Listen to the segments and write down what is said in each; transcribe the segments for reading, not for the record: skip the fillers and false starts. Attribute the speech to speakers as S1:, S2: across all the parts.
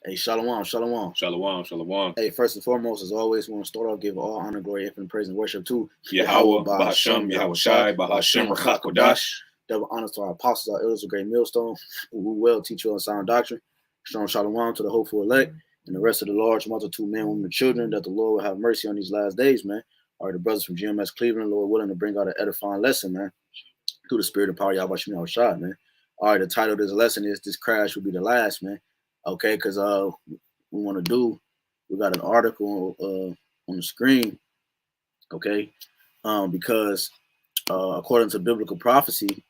S1: Hey, shalom, shalom.
S2: Shalom, shalom.
S1: Hey, first and foremost, as always, we want to start off, give all honor, glory, infinite praise, and worship to
S2: Yahawah,
S1: BAHASHAM,
S2: BAHASHAM, YAHAWASHI,
S1: BAHASHAM,
S2: BAHASHAM,
S1: HAQADASH.
S2: HAQADASH.
S1: Double honors to our apostles, our elders, a great millstone, who will teach you on sound doctrine. Shalom, shalom to the hopeful elect and the rest of the large multitude, men, women, and children, that the Lord will have mercy on these last days, man. All right, the brothers from GMS Cleveland, Lord willing to bring out an edifying lesson, man, through the spirit and power of YAHWAH, man. All right, the title of this lesson is "This Crash Will Be the Last," man. Okay, because we want to do, we got an article on the screen, okay, because according to biblical prophecy,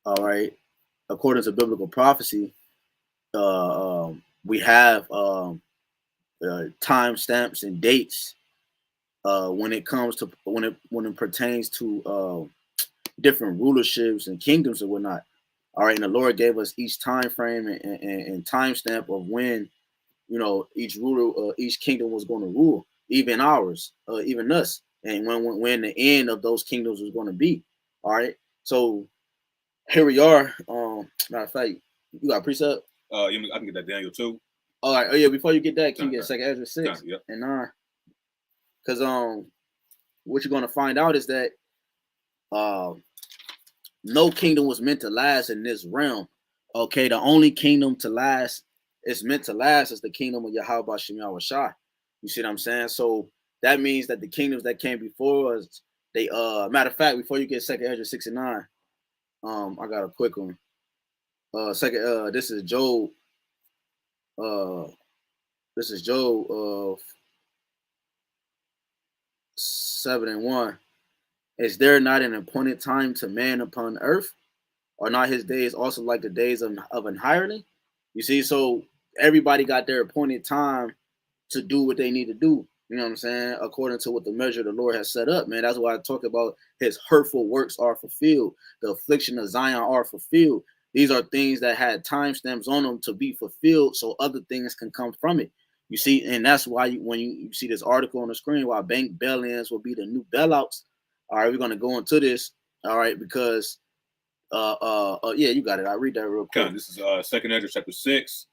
S1: all right, according to biblical prophecy, we have time stamps and dates when it comes to when it pertains to different rulerships and kingdoms and whatnot. All right, and the Lord gave us each time frame and time stamp of when, you know, each ruler, each kingdom was going to rule, even ours, even us, and when the end of those kingdoms was going to be. All right, so here we are. Matter of fact, you got a precept?
S2: I can get that Daniel too.
S1: All right. Oh yeah. Before you get that, can you get Second Ezra 6
S2: yep.
S1: and 9? Because what you're going to find out is that no kingdom was meant to last in this realm. Okay, the only kingdom to last, it's meant to last, is the kingdom of YAHWASHI. You see what I'm saying? So that means that the kingdoms that came before us, they matter of fact, before you get Second Ezra 6 and 9, I got a quick one. This is Job. This is Job 7 and 1. Is there not an appointed time to man upon earth? Are not his days also like the days of an hireling? You see, so everybody got their appointed time to do what they need to do. You know what I'm saying? According to what the measure the Lord has set up, man. That's why I talk about his hurtful works are fulfilled. The affliction of Zion are fulfilled. These are things that had timestamps on them to be fulfilled so other things can come from it. You see, and that's why when you see this article on the screen, why bank bail-ins will be the new bailouts. All right, we're going to go into this. All right, because yeah, you got it. I'll read that real quick.
S2: Okay, this is Second Ezra chapter 6,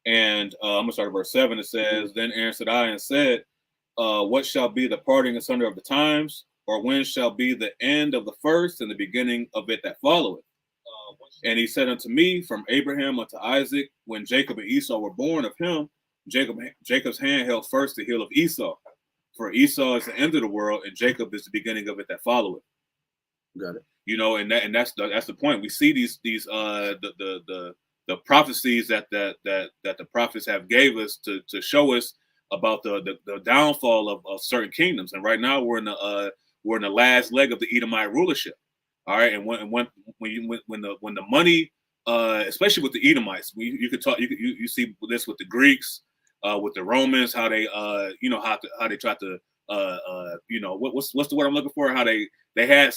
S2: and I'm gonna start at verse 7. It says, Then answered I and said, what shall be the parting asunder of the times, or when shall be the end of the first and the beginning of it that followeth? And he said unto me, From Abraham unto Isaac, when Jacob and Esau were born of him, Jacob's hand held first the heel of Esau. For Esau is the end of the world, and Jacob is the beginning of it that followeth.
S1: Got it.
S2: You know, and that's the point. We see these the prophecies that the prophets have gave us to show us about the downfall of certain kingdoms. And right now we're in the last leg of the Edomite rulership. All right, and when the money, especially with the Edomites, you could talk. You see this with the Greeks, with the Romans, how they how they try to what's the word I'm looking for? How they had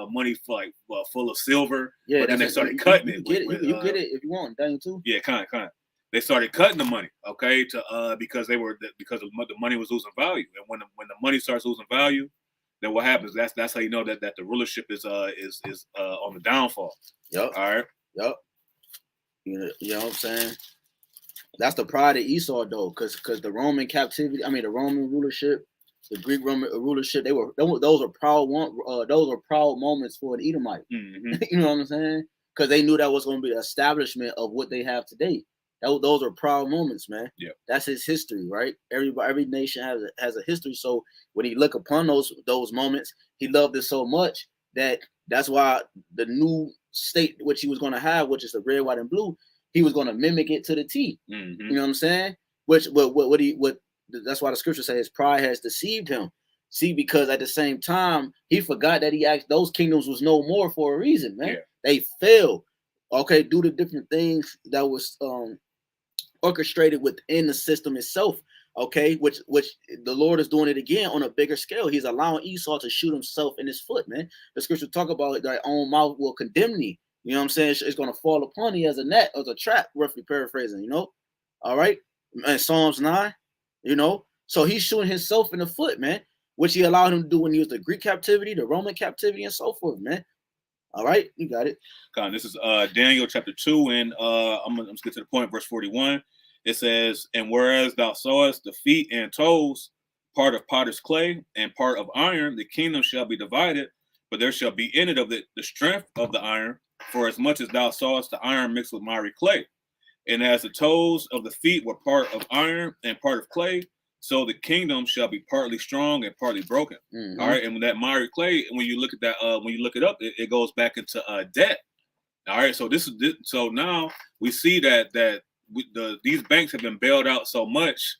S2: money full of silver,
S1: yeah,
S2: but then they started cutting it.
S1: You get it if you want, Daniel too.
S2: Yeah, kind of. They started cutting the money, okay, because the money was losing value, and when the money starts losing value, then what happens? That's how you know that the rulership is on the downfall.
S1: Yep.
S2: All right.
S1: Yep. You know what I'm saying? That's the pride of Esau, though, because the Roman captivity, the Roman rulership, the Greek Roman rulership, those are proud moments for an Edomite.
S2: Mm-hmm.
S1: You know what I'm saying? Because they knew that was going to be the establishment of what they have today. Those are proud moments, man.
S2: Yeah,
S1: that's his history, right? Every nation has a history. So when he look upon those moments, he loved it so much that's why the new state which he was going to have, which is the red, white, and blue, he was going to mimic it to the T.
S2: Mm-hmm.
S1: You know what I'm saying? That's why the scripture says pride has deceived him. See, because at the same time he forgot that he asked those kingdoms was no more for a reason, man. Yeah. They failed. Okay, due to different things that was orchestrated within the system itself. Okay, which the Lord is doing it again on a bigger scale. He's allowing Esau to shoot himself in his foot, man. The scripture talk about thy own mouth will condemn thee. You know what I'm saying? It's going to fall upon thee as a net, as a trap, roughly paraphrasing, you know? All right? And Psalms 9, you know? So he's shooting himself in the foot, man, which he allowed him to do when he was the Greek captivity, the Roman captivity, and so forth, man. All right, you got it.
S2: This is Daniel chapter 2, and I'm going to get to the point, verse 41. it says, and whereas thou sawest the feet and toes, part of potter's clay and part of iron, the kingdom shall be divided, but there shall be in it of the strength of the iron, for as much as thou sawest the iron mixed with miry clay. And as the toes of the feet were part of iron and part of clay, so the kingdom shall be partly strong and partly broken. All right, and when that miry clay, when you look at that, when you look it up, it goes back into debt. All right, so so now we see that these banks have been bailed out so much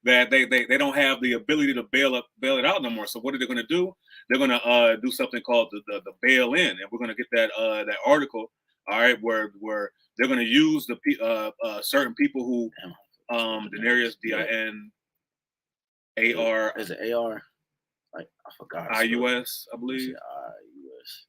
S2: that they don't have the ability to bail it out no more. So what are they going to do? They're going to do something called the bail in, and we're going to get that article. All right, where they're going to use the certain people who Denarius DINAR
S1: is it AR? Like I forgot.
S2: IUS, I believe.
S1: IUS.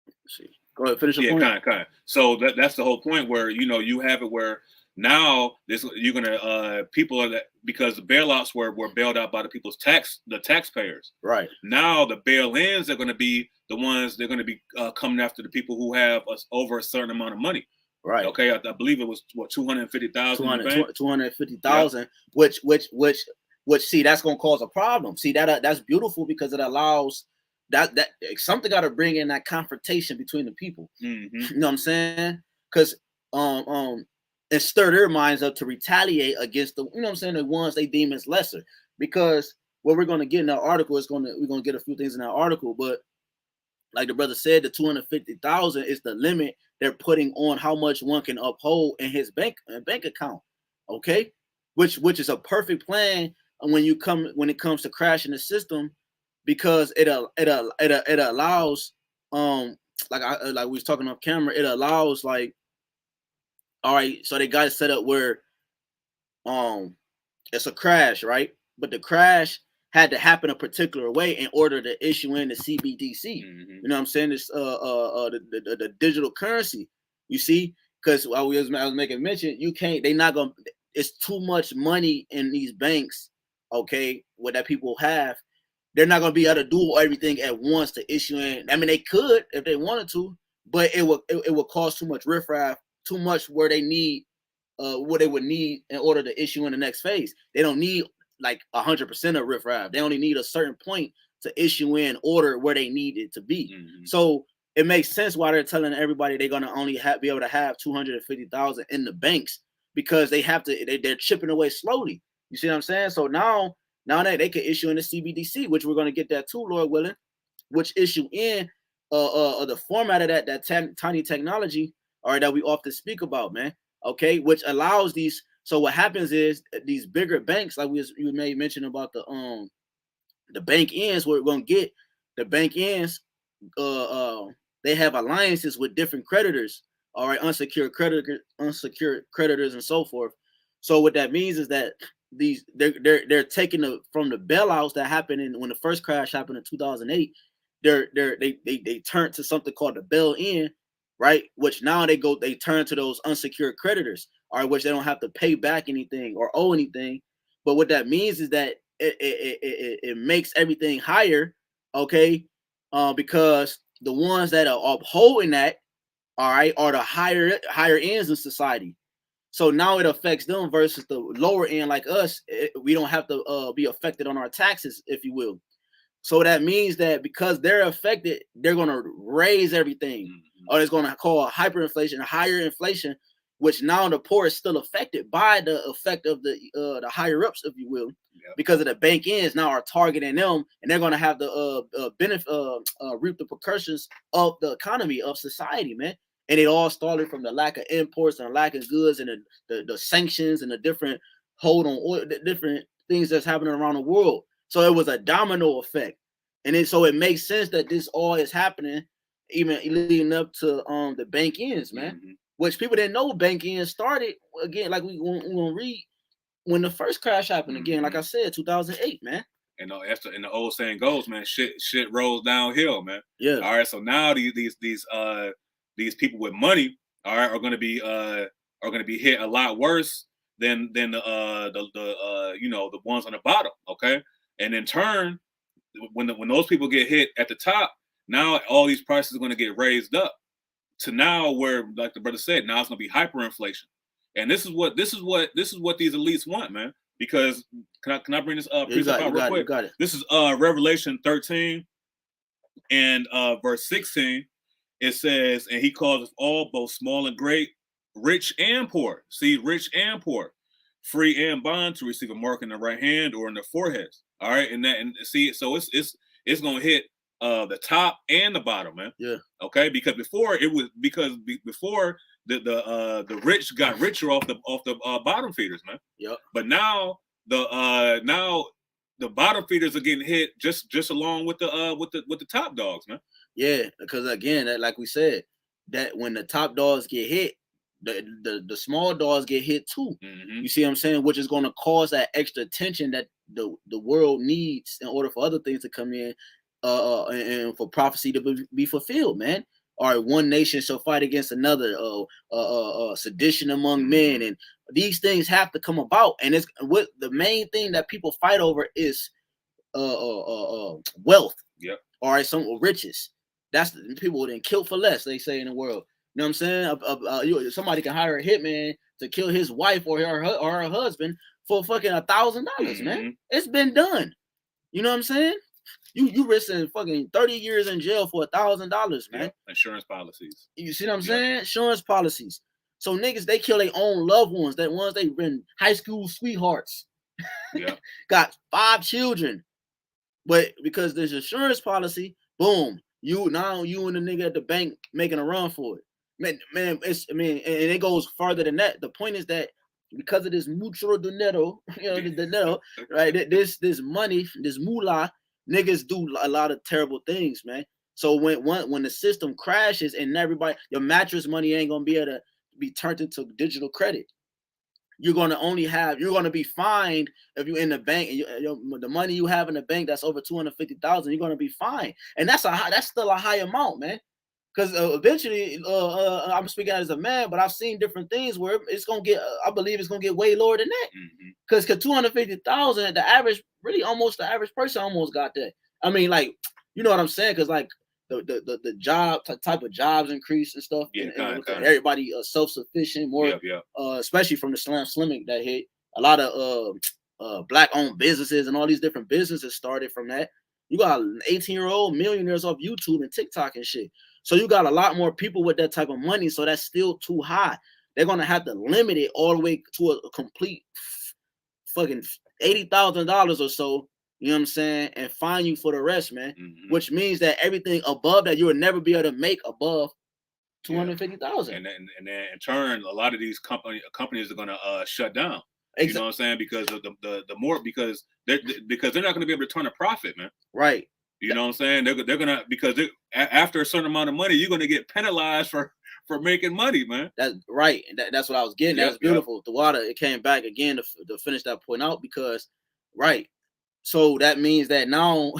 S1: Let's see. Go ahead, finish the point.
S2: Yeah, kind of. So that's the whole point where you have it where now you're gonna people are because the bailouts were bailed out by the taxpayers.
S1: Right.
S2: Now the bail-ins are going to be the ones they're going to be coming after the people who have over a certain amount of money.
S1: Right.
S2: Okay. I believe it was what 250,000.
S1: 250,000. Which see that's going to cause a problem. See that's beautiful because it allows that something got to bring in that confrontation between the people. You know what I'm saying? Because and stir their minds up to retaliate against the the ones they deem as lesser. Because what we're going to get in that article is we're going to get a few things in that article, but like the brother said, the 250,000 is the limit they're putting on how much one can uphold in his bank account. Okay, which is a perfect plan when it comes to crashing the system, because it allows like we was talking off camera, it allows like, all right, so they got it set up where it's a crash, right? But the crash had to happen a particular way in order to issue in the CBDC. You know what I'm saying? This the digital currency. You see, because I was making mention, it's too much money in these banks, okay, what that people have. They're not gonna be able to do everything at once to issue in. I mean, they could if they wanted to, but it would cause too much riffraff, too much where they need what they would need in order to issue in the next phase. They don't need like 100% of riffraff. They only need a certain point to issue in order where they need it to be. So it makes sense why they're telling everybody they're gonna only be able to have 250,000 in the banks, because they have to. They're chipping away slowly. You see what I'm saying? So now they can issue in the CBDC, which we're gonna get that too, Lord willing. Which issue in the format of that tiny technology, all right, that we often speak about, man. Okay, which allows these. So what happens is these bigger banks, like you made mention about the bank ends, we're gonna get the bank ends. They have alliances with different creditors, all right, unsecured creditors, and so forth. So what that means is that they're taking from the bailouts that happened when the first crash happened in 2008. They turn to something called the bail-in, right? Which now they turn to those unsecured creditors, all right, which they don't have to pay back anything or owe anything. But what that means is that it makes everything higher, okay? Because the ones that are upholding that, all right, are the higher ends in society. So now it affects them versus the lower end like us. We don't have to be affected on our taxes, if you will. So that means that because they're affected, they're going to raise everything, or it's going to cause hyperinflation, higher inflation, which now the poor is still affected by the effect of the higher ups, if you will, because of the bank ends now are targeting them, and they're going to have the benefit, reap the repercussions of the economy of society, man. And it all started from the lack of imports and the lack of goods and the sanctions and the different hold on oil, the different things that's happening around the world. So it was a domino effect. And so it makes sense that this all is happening, even leading up to the bank ends, man. Which people didn't know bank ends started again, like we gonna read when the first crash happened again, like I said, 2008, man.
S2: And the old saying goes, man, shit rolls downhill, man.
S1: Yeah.
S2: All right. So now these people with money, all right, are gonna be hit a lot worse than the the ones on the bottom. Okay. And in turn, when those people get hit at the top, now all these prices are going to get raised up to now where, like the brother said, now it's going to be hyperinflation. And this is what these elites want, man. Because can I bring this precept out real quick?
S1: You got it.
S2: This is Revelation 13 and verse 16. It says, and he calls us all, both small and great, rich and poor. See, rich and poor, free and bond, to receive a mark in the right hand or in the foreheads. All right, and see, so it's gonna hit the top and the bottom, man.
S1: Yeah.
S2: Okay, because before before the rich got richer off the bottom feeders, man.
S1: Yep.
S2: But now the bottom feeders are getting hit just along with the top dogs, man.
S1: Yeah, because again, like we said, that when the top dogs get hit, the small dogs get hit too.
S2: Mm-hmm.
S1: You see what I'm saying? Which is going to cause that extra attention that the world needs in order for other things to come in, and for prophecy to be fulfilled, man. All right, one nation shall fight against another, sedition among men, and these things have to come about. And it's what the main thing that people fight over is wealth.
S2: Yep.
S1: All right, some riches. That's the people didn't kill for less, they say in the world. You know what I'm saying? Somebody can hire a hitman to kill his wife or her husband for fucking $1,000, man. It's been done. You know what I'm saying? You risking fucking 30 years in jail for $1,000, man.
S2: Yeah. Insurance policies.
S1: You see what I'm saying? Insurance policies. So niggas, they kill their own loved ones. That ones they been high school sweethearts.
S2: Yeah.
S1: Got 5 children. But because there's insurance policy, boom, you and the nigga at the bank making a run for it. Man, and it goes farther than that. The point is that because of this mucho dinero, dinero, right? This money, this moolah, niggas do a lot of terrible things, man. So when the system crashes and everybody, your mattress money ain't gonna be able to be turned into digital credit. You're gonna be fined if you're in the bank and the money you have in the bank that's over 250,000. You're gonna be fined, and that's still a high amount, man. Because eventually, I'm speaking as a man, but I've seen different things where it's gonna get. I believe it's gonna get way lower than that. Because 250,000, the average person almost got that. I mean, like, you know what I'm saying? Because like the job type of jobs increase and stuff.
S2: Yeah,
S1: and everybody self-sufficient more. Especially from the slimming that hit. A lot of black-owned businesses and all these different businesses started from that. You got 18-year-old millionaires off YouTube and TikTok and shit. So you got a lot more people with that type of money. So that's still too high. They're gonna have to limit it all the way to a complete fucking $80,000 or so. You know what I'm saying? And fine you for the rest, man. Which means that everything above that you will never be able to make above 250,000.
S2: And then in turn, a lot of these companies are gonna shut down. You know what I'm saying? Because of because they're not gonna be able to turn a profit, man.
S1: Right.
S2: You know what I'm saying? They're gonna, because after a certain amount of money, you're gonna get penalized for making money, man.
S1: That's right. That's what I was getting. That's beautiful. The water, it came back again to finish that point out because, right. So that means that now,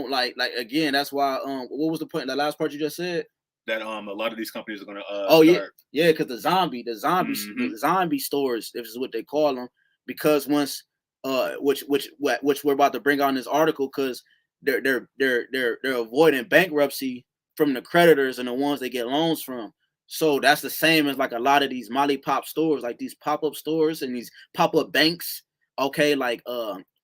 S1: like again, that's why. What was the point? The last part you just said.
S2: That a lot of these companies are gonna.
S1: Yeah, because the zombie stores, this is what they call them, because once. Which we're about to bring on this article because they're avoiding bankruptcy from the creditors and the ones they get loans from. So that's the same as like a lot of these molly pop stores, like these pop-up stores and these pop-up banks. Okay, like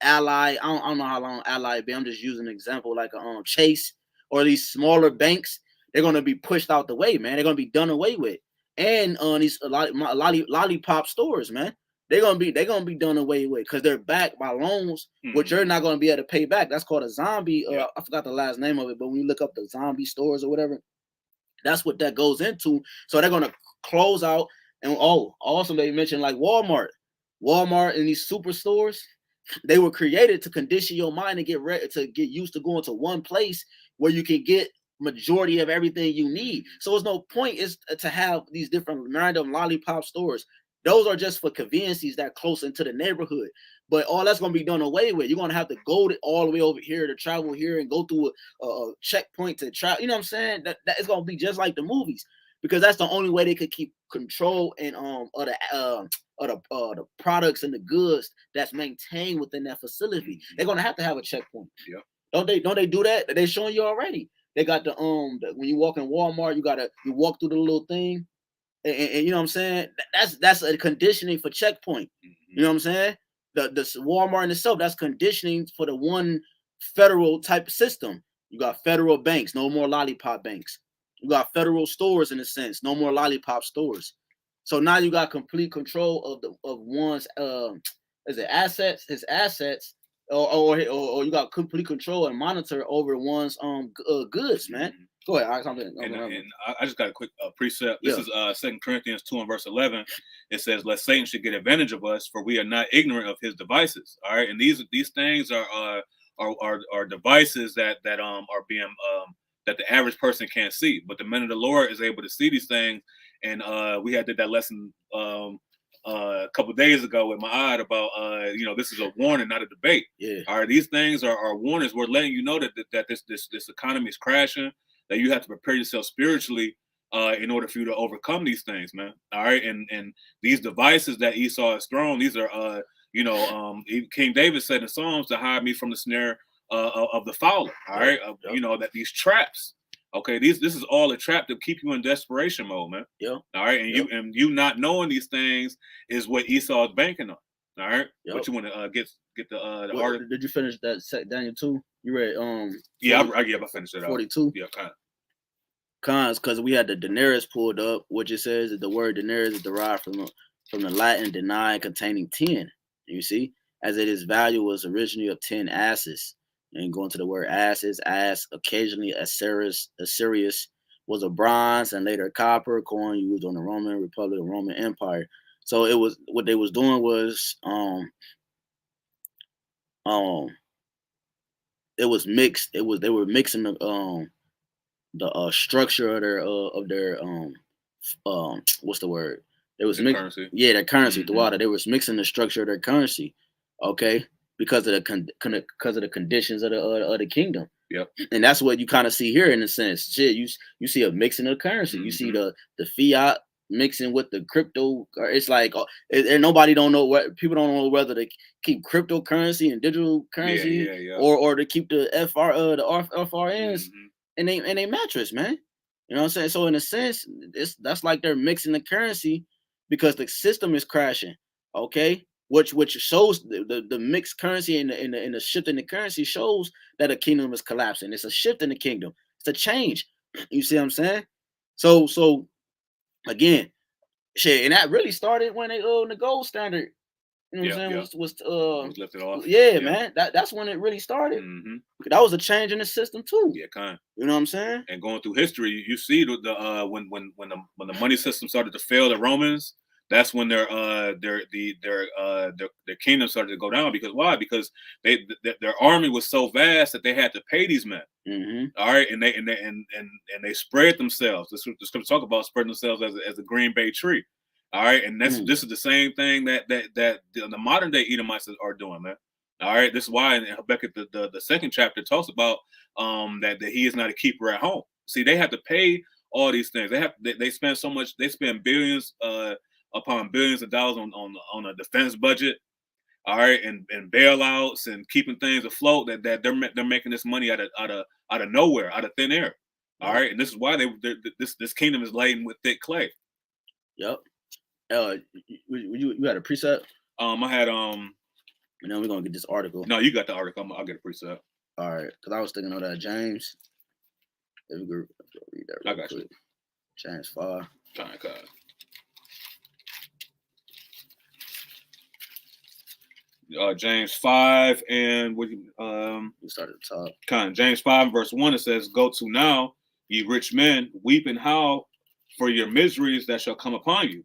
S1: Ally. I don't know how long Ally be. I'm just using an example like Chase or these smaller banks. They're gonna be pushed out the way, man. They're gonna be done away with. And these lollipop stores, man. They're gonna be done away with because they're backed by loans, which you're not gonna be able to pay back. That's called a zombie. I forgot the last name of it, but when you look up the zombie stores or whatever, that's what that goes into. So they're gonna close out. And also they mentioned like Walmart and these superstores. They were created to condition your mind to get used to going to one place where you can get majority of everything you need. So there's no point is to have these different random lollipop stores. Those are just for conveniences that close into the neighborhood. But all that's going to be done away with. You're going to have to go all the way over here to travel here and go through a checkpoint to travel. You know what I'm saying? That is going to be just like the movies because that's the only way they could keep control and of the products and the goods that's maintained within that facility. They're going to have a checkpoint.
S2: Yeah. Don't
S1: they do that? They're showing you already. They got the when you walk in Walmart, you walk through the little thing. and you know what I'm saying. That's a conditioning for checkpoint. You know what I'm saying. The Walmart in itself, that's conditioning for the one federal type system. You got federal banks, no more lollipop banks. You got federal stores in a sense, no more lollipop stores. So now you got complete control of one's is it assets, his assets, or you got complete control and monitor over one's goods, man. Go ahead.
S2: I just got a quick precept. This is 2 Corinthians 2 and verse 11. It says, "Lest Satan should get advantage of us, for we are not ignorant of his devices." All right, and these things are devices that are being that the average person can't see, but the man of the Lord is able to see these things. And we did that lesson a couple of days ago with my eye about this is a warning, not a debate. All right, these things are warnings. We're letting you know that this economy is crashing, that you have to prepare yourself spiritually in order for you to overcome these things, man. All right, and these devices that Esau has thrown, these are King David said in Psalms, to hide me from the snare of the fowler. All right, that these traps. Okay, this is all a trap to keep you in desperation mode, man. All right, and you not knowing these things is what Esau is banking on. All right, but you want to get the article.
S1: Did you finish that Daniel 2? You read
S2: I finished it.
S1: 42.
S2: Yeah, kind of.
S1: Cons, because we had the denarius pulled up, which it says that the word denarius is derived from the Latin denai, containing 10. You see, as it is value was originally of 10 asses. And going to the word asses, occasionally Assyrius was a bronze and later copper coin used on the Roman Republic, Roman Empire. So it was what they was doing was it was mixed. They were mixing the structure of their what's the word? They was mixing currency. Yeah, their currency throughout it. They was mixing the structure of their currency. Okay. Because of the conditions of the kingdom. Yep. And that's what you kind of see here in a sense. Shit, you see a mixing of currency. You see the fiat mixing with the crypto. It's like and nobody don't know people don't know whether to keep cryptocurrency and digital currency or to keep the FRNs in a mattress, man. You know what I'm saying? So in a sense, that's like they're mixing the currency because the system is crashing. Okay. Which shows the mixed currency and the shift in the currency shows that a kingdom is collapsing. It's a shift in the kingdom. It's a change. You see what I'm saying? So again, shit, and that really started when the gold standard, you know what I'm saying, was lifted off. Yeah, man. That's when it really started. That was a change in the system too.
S2: Yeah, kind of.
S1: You know what I'm saying?
S2: And going through history, you see when the money system started to fail the Romans. That's when their kingdom started to go down. Because why? Because their army was so vast that they had to pay these men. All right, and they spread themselves. This is talk about spreading themselves as a green bay tree. All right, and this is the same thing that the modern day Edomites are doing, man. All right, this is why in Habakkuk the second chapter talks about that he is not a keeper at home. See, they have to pay all these things. They spend so much. They spend billions upon billions of dollars on a defense budget, all right, and bailouts and keeping things afloat. That they're making this money out of nowhere, out of thin air, all right. And this is why this kingdom is laden with thick clay.
S1: Yep. You had a precept?
S2: I had
S1: And then we're gonna get this article.
S2: No, you got the article. I'll get a precept.
S1: All right, because I was thinking of that James. Let me go read that.
S2: I got quick. You.
S1: James 5.
S2: James 5 and what you
S1: start at the top.
S2: James 5 verse 1, it says, "Go to now, ye rich men, weep and howl for your miseries that shall come upon you.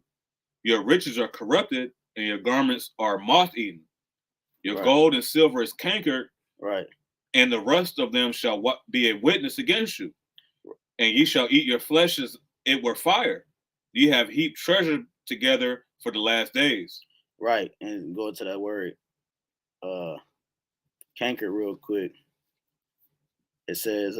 S2: Your riches are corrupted, and your garments are moth-eaten. Your gold and silver is cankered, and the rust of them shall be a witness against you. And ye shall eat your flesh as it were fire. Ye have heaped treasure together for the last days."
S1: Right, and go to that word. Canker real quick. It says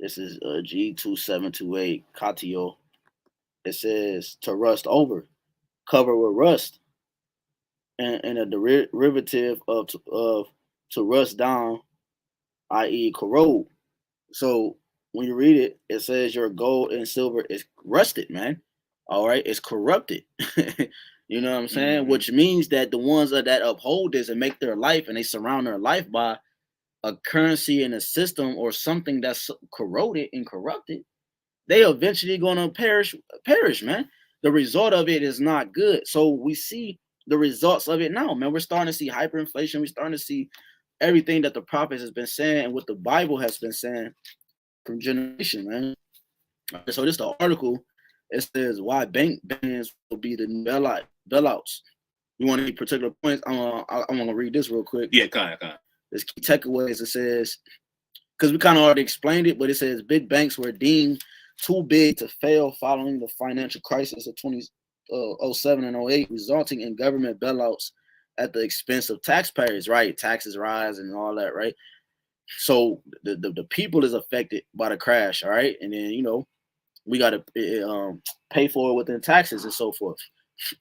S1: this is G2728 Katio. It says to rust over, cover with rust, and a derivative of to rust down, i.e. corrode. So when you read it, it says your gold and silver is rusted, man. All right, it's corrupted. You know what I'm saying?
S2: Mm-hmm.
S1: Which means that the ones that uphold this and make their life and they surround their life by a currency and a system or something that's corroded and corrupted, they eventually gonna perish, man. The result of it is not good. So we see the results of it now, man. We're starting to see hyperinflation. We're starting to see everything that the prophets has been saying and what the Bible has been saying from generation, man. So this the article. It says why bank bans will be the bailouts. You want any particular points? I'm gonna read this real quick.
S2: Yeah, kind of.
S1: This key takeaways. It says, because we kind of already explained it, but it says big banks were deemed too big to fail following the financial crisis of 2007 and 08, resulting in government bailouts at the expense of taxpayers. Right, taxes rise and all that. Right. So the people is affected by the crash. All right, and then we got to pay for it within taxes and so forth,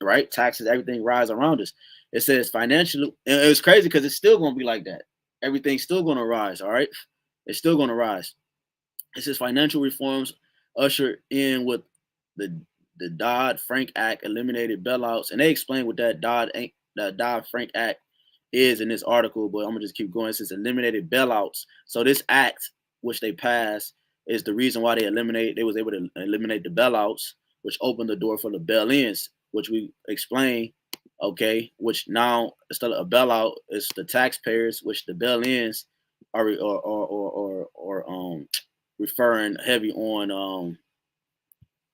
S1: right? Taxes, everything rise around us. It says financially, and it's crazy because it's still going to be like that. Everything's still going to rise, all right? It's still going to rise. It says financial reforms ushered in with the Dodd-Frank Act eliminated bailouts, and they explain what that Dodd-Frank Act is in this article, but I'm going to just keep going. It says eliminated bailouts. So this act, which they passed, is the reason why they was able to eliminate the bailouts, which opened the door for the bail-ins, which we explained, okay, which now instead of a bailout, it's the taxpayers, which the bail-ins are referring heavy on.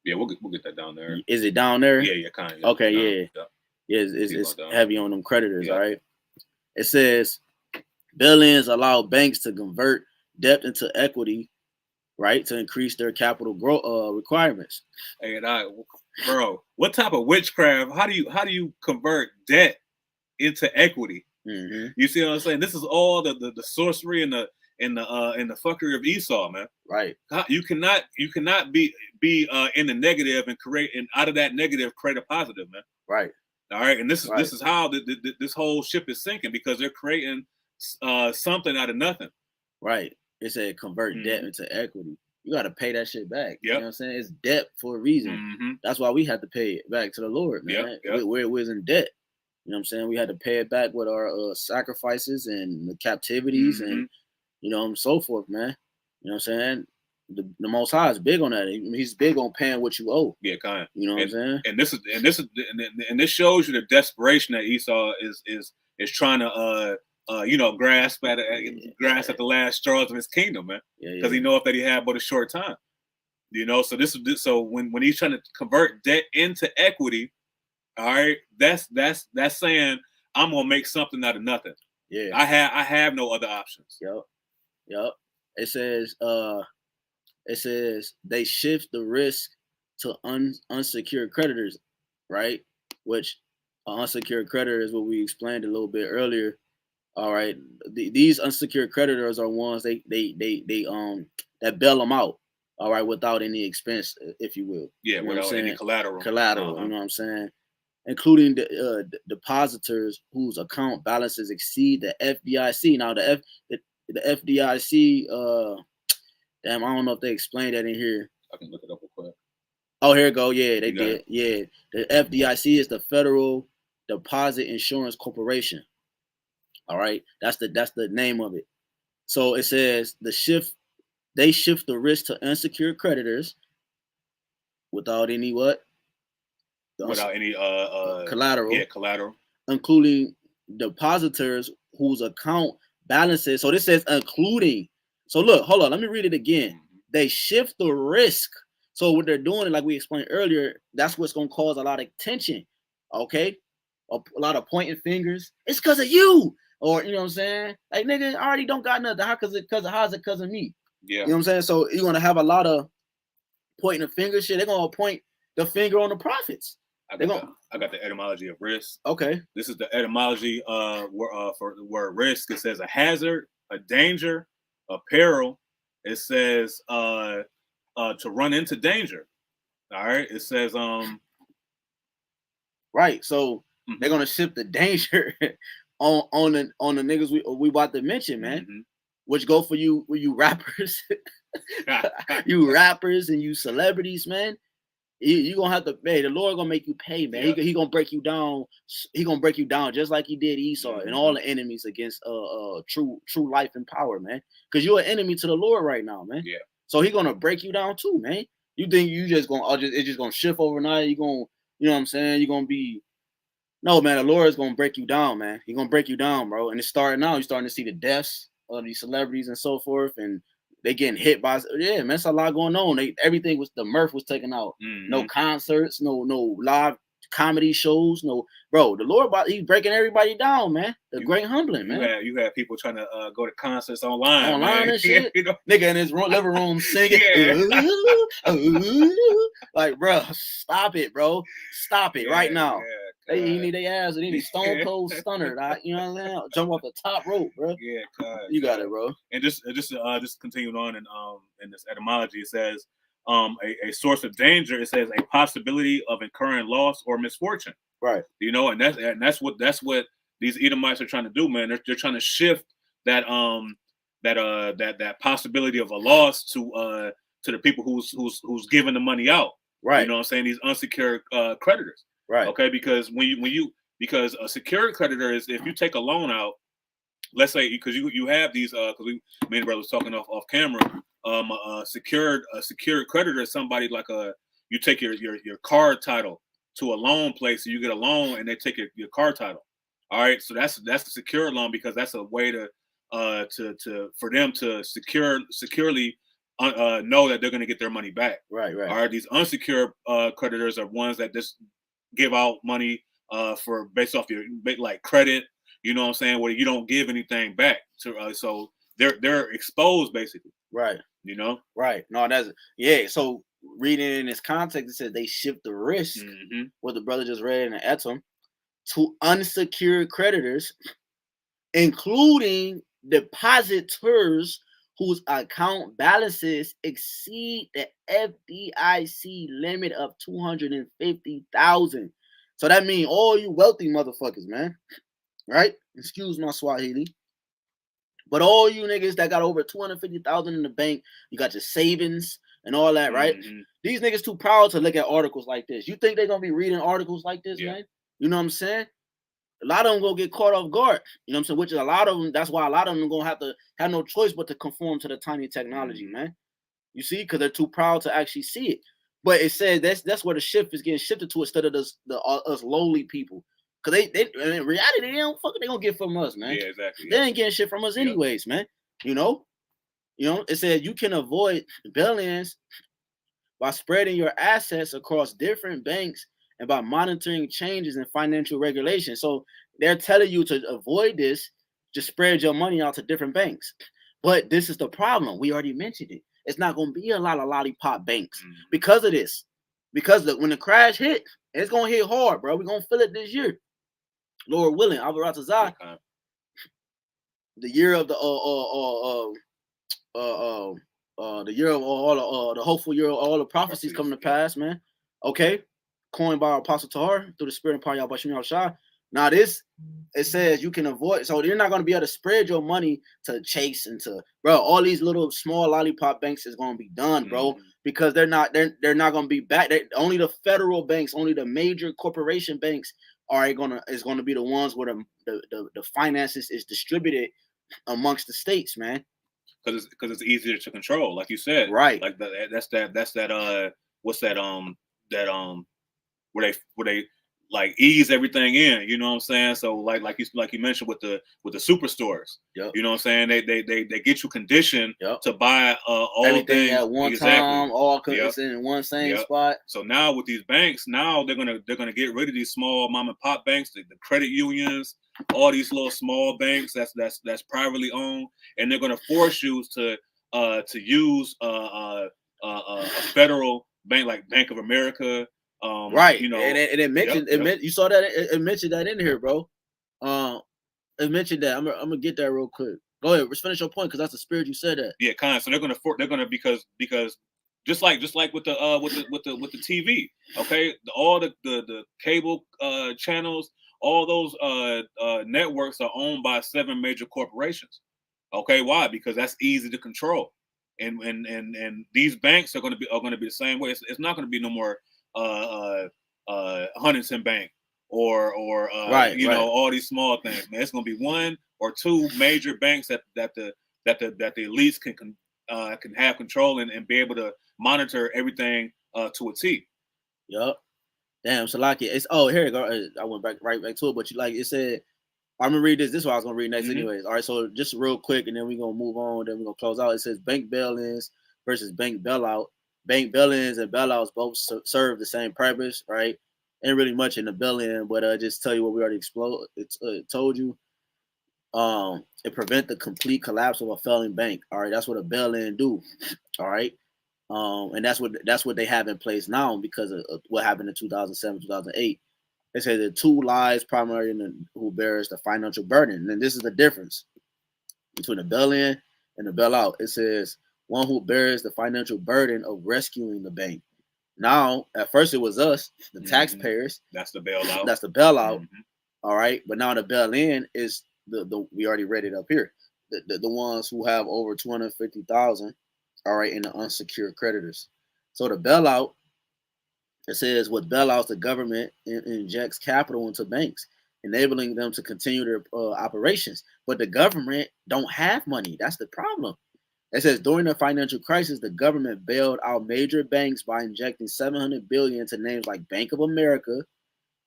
S2: Yeah, we'll get that down there.
S1: Is it down there?
S2: Yeah, kind of.
S1: Okay, yeah. It's heavy on them creditors, all right? It says bail-ins allow banks to convert debt into equity, right, to increase their capital growth requirements.
S2: Hey, bro, what type of witchcraft? How do you convert debt into equity?
S1: Mm-hmm.
S2: You see what I'm saying? This is all the sorcery and the fuckery of Esau, man.
S1: Right.
S2: You cannot be in the negative and create, and out of that negative create a positive, man.
S1: Right.
S2: All right, and this is how this whole ship is sinking, because they're creating something out of nothing.
S1: Right. It said convert debt into equity. You got to pay that shit back.
S2: Yep.
S1: You know what I'm saying? It's debt for a reason. That's why we had to pay it back to the Lord, man. We was in debt. You know what I'm saying? We had to pay it back with our sacrifices and the captivities and, so forth, man. You know what I'm saying? The Most High is big on that. He's big on paying what you owe.
S2: Yeah, kind of.
S1: You know what I'm saying?
S2: And this shows you the desperation that Esau is trying to grasp at the last straws of his kingdom, man. Because he knows that he had but a short time. So when he's trying to convert debt into equity, all right, that's saying I'm gonna make something out of nothing.
S1: Yeah,
S2: I have no other options.
S1: Yep. It says they shift the risk to unsecured creditors, right? Which unsecured creditor is what we explained a little bit earlier. All right, these unsecured creditors are ones they that bail them out. All right, without any expense, if you will.
S2: Yeah, without any collateral.
S1: You know what I'm saying? Including the depositors whose account balances exceed the FDIC. Now the FDIC, damn, I don't know if they explained that in here.
S2: I can look it up real quick.
S1: Oh, here it go. Yeah, they did. Yeah, the FDIC is the Federal Deposit Insurance Corporation. All right, that's the name of it. So it says they shift the risk to unsecured creditors without any
S2: without any
S1: collateral.
S2: Yeah, collateral.
S1: Including depositors whose account balances. So this says including. So look, hold on, let me read it again. They shift the risk. So what they're doing, like we explained earlier, that's what's gonna cause a lot of tension. Okay, a lot of pointing fingers. It's because of you. Or, you know what I'm saying? Like, nigga, I already don't got nothing. How's it because of me?
S2: Yeah.
S1: You know what I'm saying? So you're going to have a lot of pointing the finger shit. They're going to point the finger on the prophets.
S2: I got the etymology of risk.
S1: Okay.
S2: This is the etymology for the word risk. It says a hazard, a danger, a peril. It says to run into danger. All right. It says
S1: right. So they're going to shift the danger on the niggas we about to mention, man. which go for you rappers, you rappers and you celebrities, man. You gonna have to pay. The Lord gonna make you pay, man. Yeah. He gonna break you down. He gonna break you down just like he did Esau and all the enemies against true life and power, man. Because you're an enemy to the Lord right now, man.
S2: Yeah.
S1: So he gonna break you down too, man. You think you just gonna it's just gonna shift overnight? You gonna, you know what I'm saying? You're gonna be, no, man. The Lord is gonna break you down, man. He gonna break you down, bro. And it's starting now. You're starting to see the deaths of these celebrities and so forth, and they getting hit by, yeah, man. It's a lot going on. Everything was, the mirth was taken out. No concerts, no live comedy shows, no, bro. The Lord, he's breaking everybody down, man. The great humbling, man.
S2: You had people trying to go to concerts online
S1: man. And shit. You know? Nigga in his living room singing, like, bro, stop it, bro, stop it right now. He need their ass, and he need Stone Cold Stunner. You know what I'm saying? Jump off the top rope, bro.
S2: Yeah,
S1: you got it, bro.
S2: And just continuing on in this etymology, it says a source of danger. It says a possibility of incurring loss or misfortune.
S1: Right.
S2: You know, and that's what these Edomites are trying to do, man. They're trying to shift that possibility of a loss to the people who's giving the money out.
S1: Right.
S2: You know what I'm saying? These unsecured creditors.
S1: Right.
S2: Okay. Because because a secured creditor is, if you take a loan out, let's say, because you have these, because me and the brother was talking off camera, a secured creditor is somebody like you take your card title to a loan place, and you get a loan, and they take your card title. All right, so that's a secured loan, because that's a way to for them to securely know that they're going to get their money back.
S1: Right.
S2: All right, these unsecured creditors are ones that just give out money for based off your like credit. You know what I'm saying? Where you don't give anything back to, so they're exposed basically.
S1: Right.
S2: You know.
S1: Right. No, so reading in this context, it says they shift the risk. What the brother just read in the Etum to unsecured creditors, including depositors whose account balances exceed the FDIC limit of $250,000. So that means all you wealthy motherfuckers, man. Right? Excuse my Swahili. But all you niggas that got over $250,000 in the bank, you got your savings and all that, right? These niggas too proud to look at articles like this. You think they're gonna be reading articles like this, man? You know what I'm saying? A lot of them gonna get caught off guard. You know what I'm saying? Which is a lot of them. That's why a lot of them gonna have to have no choice but to conform to the tiny technology, man. You see, because they're too proud to actually see it. But it says that's where the shift is getting shifted to, instead of us lowly people. Because they in reality, they gonna get from us, man.
S2: Yeah, exactly.
S1: They ain't getting shit from us anyways, man. You know, it says you can avoid billions by spreading your assets across different banks and by monitoring changes in financial regulation. So they're telling you to avoid this, just spread your money out to different banks. But this is the problem. We already mentioned it. It's not going to be a lot of lollipop banks because of this. Because when the crash hit, it's going to hit hard, bro. We're going to feel it this year. Lord willing, the year of the year of all the hopeful year of all the prophecies coming to pass, man. Okay, coined by Apostle Tahar through the Spirit and power of YAHAWASHI. Now it says you can avoid, so you're not going to be able to spread your money to Chase and to, bro, all these little small lollipop banks is going to be done, bro, because they're not going to be back. Only the federal banks, only the major corporation banks is going to be the ones where the finances is distributed amongst the states, man.
S2: Because it's easier to control, like you said,
S1: right?
S2: Like what's that where they like ease everything in, you know what I'm saying? So like you mentioned with the superstores, you know what I'm saying? They get you conditioned to buy all
S1: everything
S2: things
S1: at one time, all it's in one same spot.
S2: So now with these banks, now they're gonna get rid of these small mom and pop banks, the credit unions, all these little small banks that's privately owned, and they're gonna force you to use a federal bank like Bank of America.
S1: Right, you know, and it mentioned you saw that it mentioned that in here, bro. It mentioned that. I'm gonna get that real quick. Go ahead, let's finish your point, because that's the spirit you said that.
S2: Yeah, kind of. So they're gonna because just like with the TV, okay, all the cable channels, all those networks are owned by 7 major corporations. Okay, why? Because that's easy to control, and these banks are going to be the same way. It's not going to be no more Huntington Bank or you know, all these small things, man. It's going to be one or two major banks that the elites can have control and be able to monitor everything to a T.
S1: Yup. Damn, so like it's here you go. I went right back to it, but you like it said. I'm gonna read this. This is what I was gonna read next, anyways. All right, so just real quick, and then we're gonna move on. Then we're gonna close out. It says bank bail-ins versus bank bailout. Bank bail-ins and bailouts both serve the same purpose, right? Ain't really much in the bail-in, but just tell you what we already told you. It prevent the complete collapse of a failing bank. All right, that's what a bail-in do. All right, and that's what they have in place now because of what happened in 2007, 2008. They say the two lies primarily in who bears the financial burden. And this is the difference between the bail-in and the bailout. It says one who bears the financial burden of rescuing the bank. Now, at first it was us, the taxpayers.
S2: That's the bailout.
S1: That's the bailout. All right. But now the bail-in is the we already read it up here. The ones who have over 250,000, all right, in the unsecured creditors. So the bailout, it says with bailouts, the government injects capital into banks, enabling them to continue their operations. But the government don't have money. That's the problem. It says during the financial crisis, the government bailed out major banks by injecting $700 billion into names like Bank of America,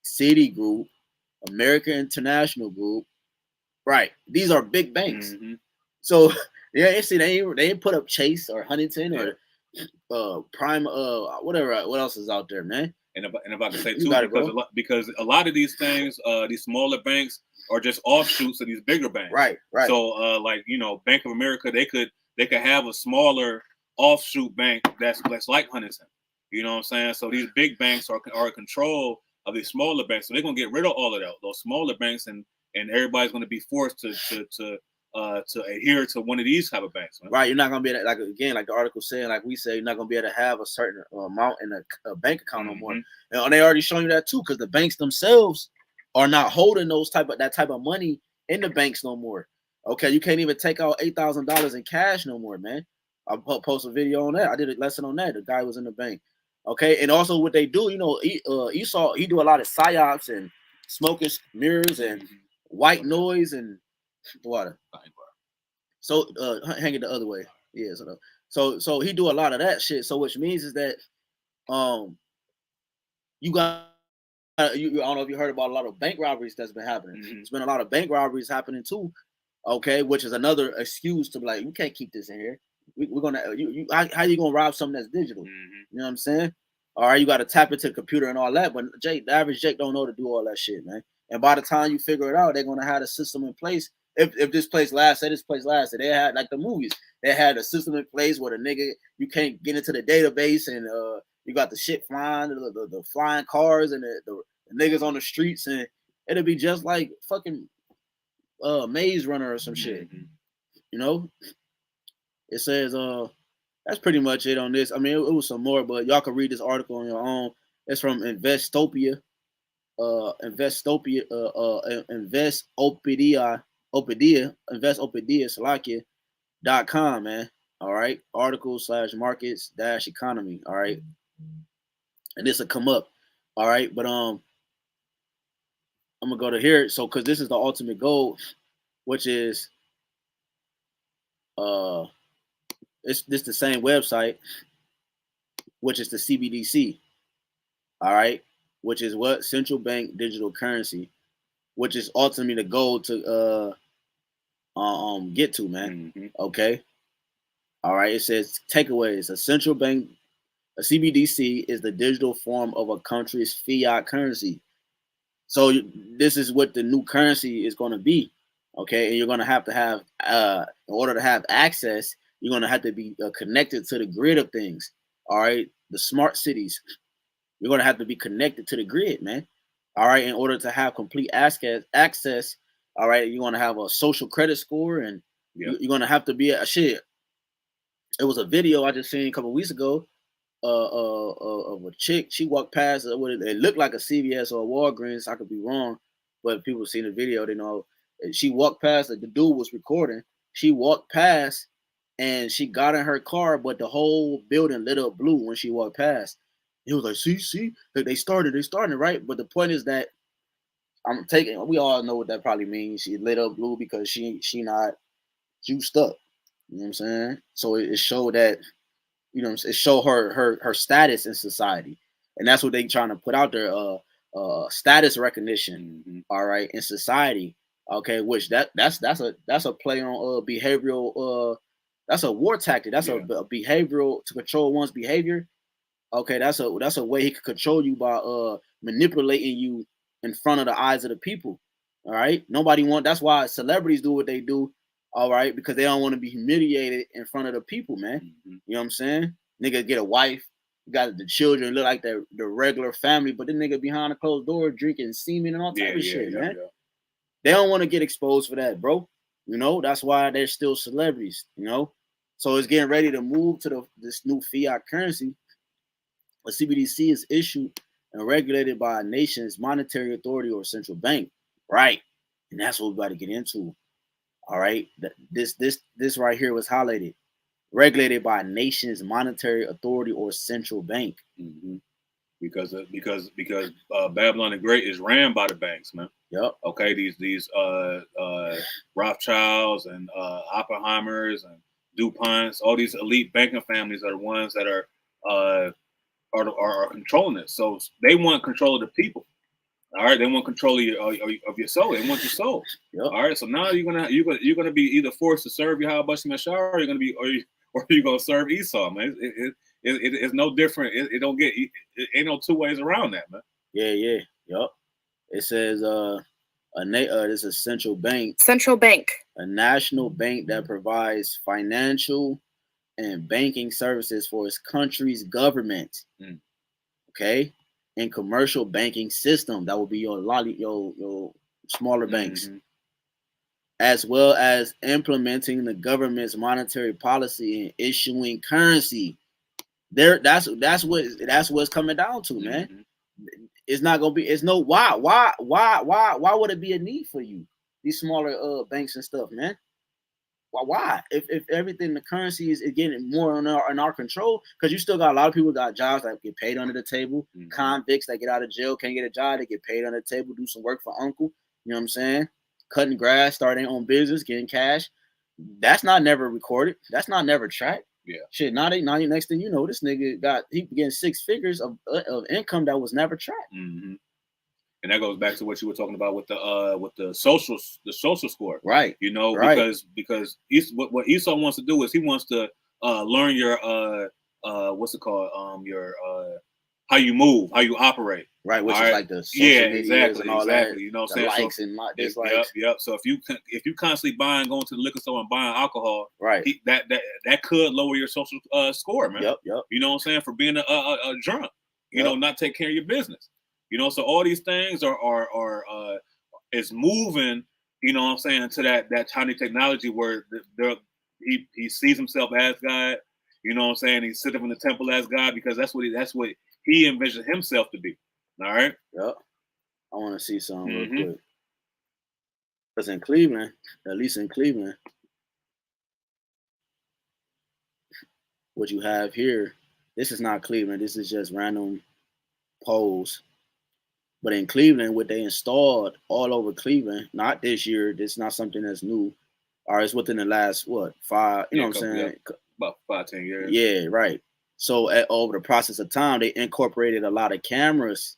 S1: Citigroup, American International Group. Right. These are big banks. So yeah, see, they ain't put up Chase or Huntington or Prime, whatever. What else is out there, man?
S2: And if I can say too, because a lot of these things, these smaller banks are just offshoots of these bigger banks.
S1: Right.
S2: So, like, you know, Bank of America, they could have a smaller offshoot bank that's like Huntington. You know what I'm saying? So these big banks are in control of these smaller banks. So they're gonna get rid of all of those smaller banks, and everybody's gonna be forced to adhere to one of these type of banks, man.
S1: Right, you're not gonna be able to, like, again, like the article saying, like we say, you're not gonna be able to have a certain amount in a bank account no more. And they already showing you that too, because the banks themselves are not holding that type of money in the banks no more. Okay, you can't even take out $8,000 in cash no more, man. I'll post a video on that. I did a lesson on that. The guy was in the bank. Okay, and also what they do, you know, Esau, he do a lot of psyops and smoking mirrors and white noise and water. So hang it the other way. Yeah. So he do a lot of that shit. So which means is that you got you I don't know if you heard about a lot of bank robberies that's been happening. There's been a lot of bank robberies happening too. Okay, which is another excuse to be like, we can't keep this in here. We're gonna how you gonna rob something that's digital? You know what I'm saying? All right, you got to tap into the computer and all that. But the average Jake don't know to do all that shit, man. And by the time you figure it out, they're gonna have a system in place. If this place lasted, they had like the movies. They had a system in place where the nigga, you can't get into the database, and you got the shit flying, the flying cars, and the niggas on the streets, and it'll be just like fucking Maze Runner or some shit. You know, it says that's pretty much it on this. I mean, it was some more, but y'all can read this article on your own. It's from Investopedia, Slovakia.com, man. All right, articles/markets-economy. All right, and this will come up. All right, but I'm gonna go to here. So, because this is the ultimate goal, which is it's the same website, which is the CBDC. All right, which is what central bank digital currency, which is ultimately the goal to get to, man. Okay. All right. It says takeaways. A CBDC is the digital form of a country's fiat currency. So this is what the new currency is going to be. Okay, and you're going to have in order to have access, you're going to have to be connected to the grid of things. All right, the smart cities. You're going to have to be connected to the grid, man. All right, in order to have complete access. All right, you're going to have a social credit score, and you're going to have to be a shit. It was a video I just seen a couple of weeks ago of a chick. She walked past it looked like a CVS or a Walgreens. I could be wrong, but people seen the video, they know. She walked past it. The dude was recording. She walked past and she got in her car, but the whole building lit up blue when she walked past. He was like, see, they started, right? But the point is that we all know what that probably means. She lit up blue because she not juiced up. You know what I'm saying? So it showed that, you know, it showed her status in society. And that's what they trying to put out there, status recognition, all right, in society. Okay, which that's a play on behavioral, that's a war tactic. That's a behavioral to control one's behavior. Okay, that's a way he could control you by manipulating you in front of the eyes of the people. All right, that's why celebrities do what they do. All right, because they don't want to be humiliated in front of the people, man. You know what I'm saying? Nigga get a wife, got the children, look like the regular family, but the nigga behind the closed door drinking semen and all type of shit, man. Yeah. They don't want to get exposed for that, bro. You know, that's why they're still celebrities, you know? So it's getting ready to move to this new fiat currency. A CBDC is issued and regulated by a nation's monetary authority or central bank, right? And that's what we're about to get into. All right, this right here was highlighted. Regulated by a nation's monetary authority or central bank.
S2: Because Babylon the Great is ran by the banks, man.
S1: Yep.
S2: Okay, these Rothschilds and Oppenheimers and DuPonts, all these elite banking families are the ones that are controlling it. So they want control of the people. All right, they want control of your soul. They want your soul. Yep. All right, so now you're gonna be either forced to serve YAHWASHI, or you're gonna be or you're gonna serve Esau, man. It's no different. It ain't no two ways around that, man.
S1: Yeah. Yep. It says this is central bank.
S3: Central bank.
S1: A national bank that provides financial and banking services for its country's government. Okay. And commercial banking system, that will be your smaller banks, as well as implementing the government's monetary policy and issuing currency. That's what it's coming down to, man. It's not gonna be. It's no why would it be a need for you, these smaller banks and stuff, man? Why? If everything, the currency is getting more in our control, because you still got a lot of people got jobs that get paid under the table, convicts that get out of jail, can't get a job, they get paid under the table, do some work for uncle, you know what I'm saying? Cutting grass, starting their own business, getting cash. That's not never recorded. That's not never tracked.
S2: Yeah.
S1: Shit, now next thing you know, this nigga he getting 6 figures of income that was never tracked.
S2: And that goes back to what you were talking about with the social score,
S1: right?
S2: You know,
S1: right.
S2: because what Esau wants to do is he wants to learn your what's it called, your how you move, how you operate,
S1: right? Which
S2: is
S1: like the social
S2: exactly,
S1: and all
S2: exactly.
S1: That,
S2: you know what I'm saying?
S1: Likes and dislikes.
S2: Yep. So if you constantly going to the liquor store and buying alcohol,
S1: right?
S2: That could lower your social score, man.
S1: Yep.
S2: You know what I'm saying? For being a drunk, you know, not take care of your business. You know, so all these things are is moving, you know what I'm saying, to that tiny technology where he sees himself as God, you know what I'm saying? He's sitting in the temple as God because that's what he envisioned himself to be. All right.
S1: Yep. I want to see something real quick. Because in Cleveland, at least in Cleveland, what you have here, this is not Cleveland. This is just random polls. But in Cleveland, what they installed all over Cleveland, not this year, this is not something that's new, or it's within the last, 5, you know what I'm saying?
S2: About 5-10 years.
S1: Yeah, right. So over the process of time, they incorporated a lot of cameras.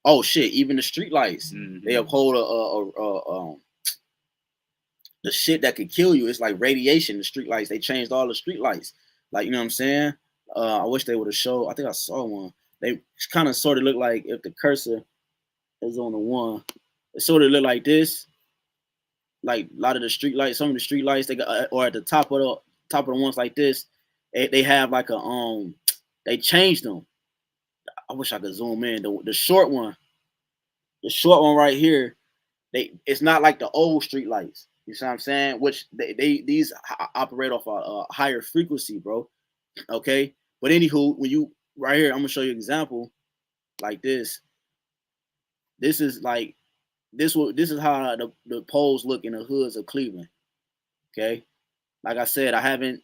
S1: Oh, shit, even the street lights. They uphold the shit that could kill you. It's like radiation, the street lights. They changed all the street lights. Like, you know what I'm saying? I wish they would have showed, I think I saw one. They kind of sort of look like if the cursor is on the one, it sort of look like this. Like a lot of the street lights, some of the street lights they got, or at the top of the ones like this, they have like a they changed them. I wish I could zoom in. The short one right here, it's not like the old street lights. You see what I'm saying? Which these operate off a higher frequency, bro. Okay, but anywho, when you right here, I'm gonna show you an example like this. This is how the poles look in the hoods of Cleveland. Okay, like I said,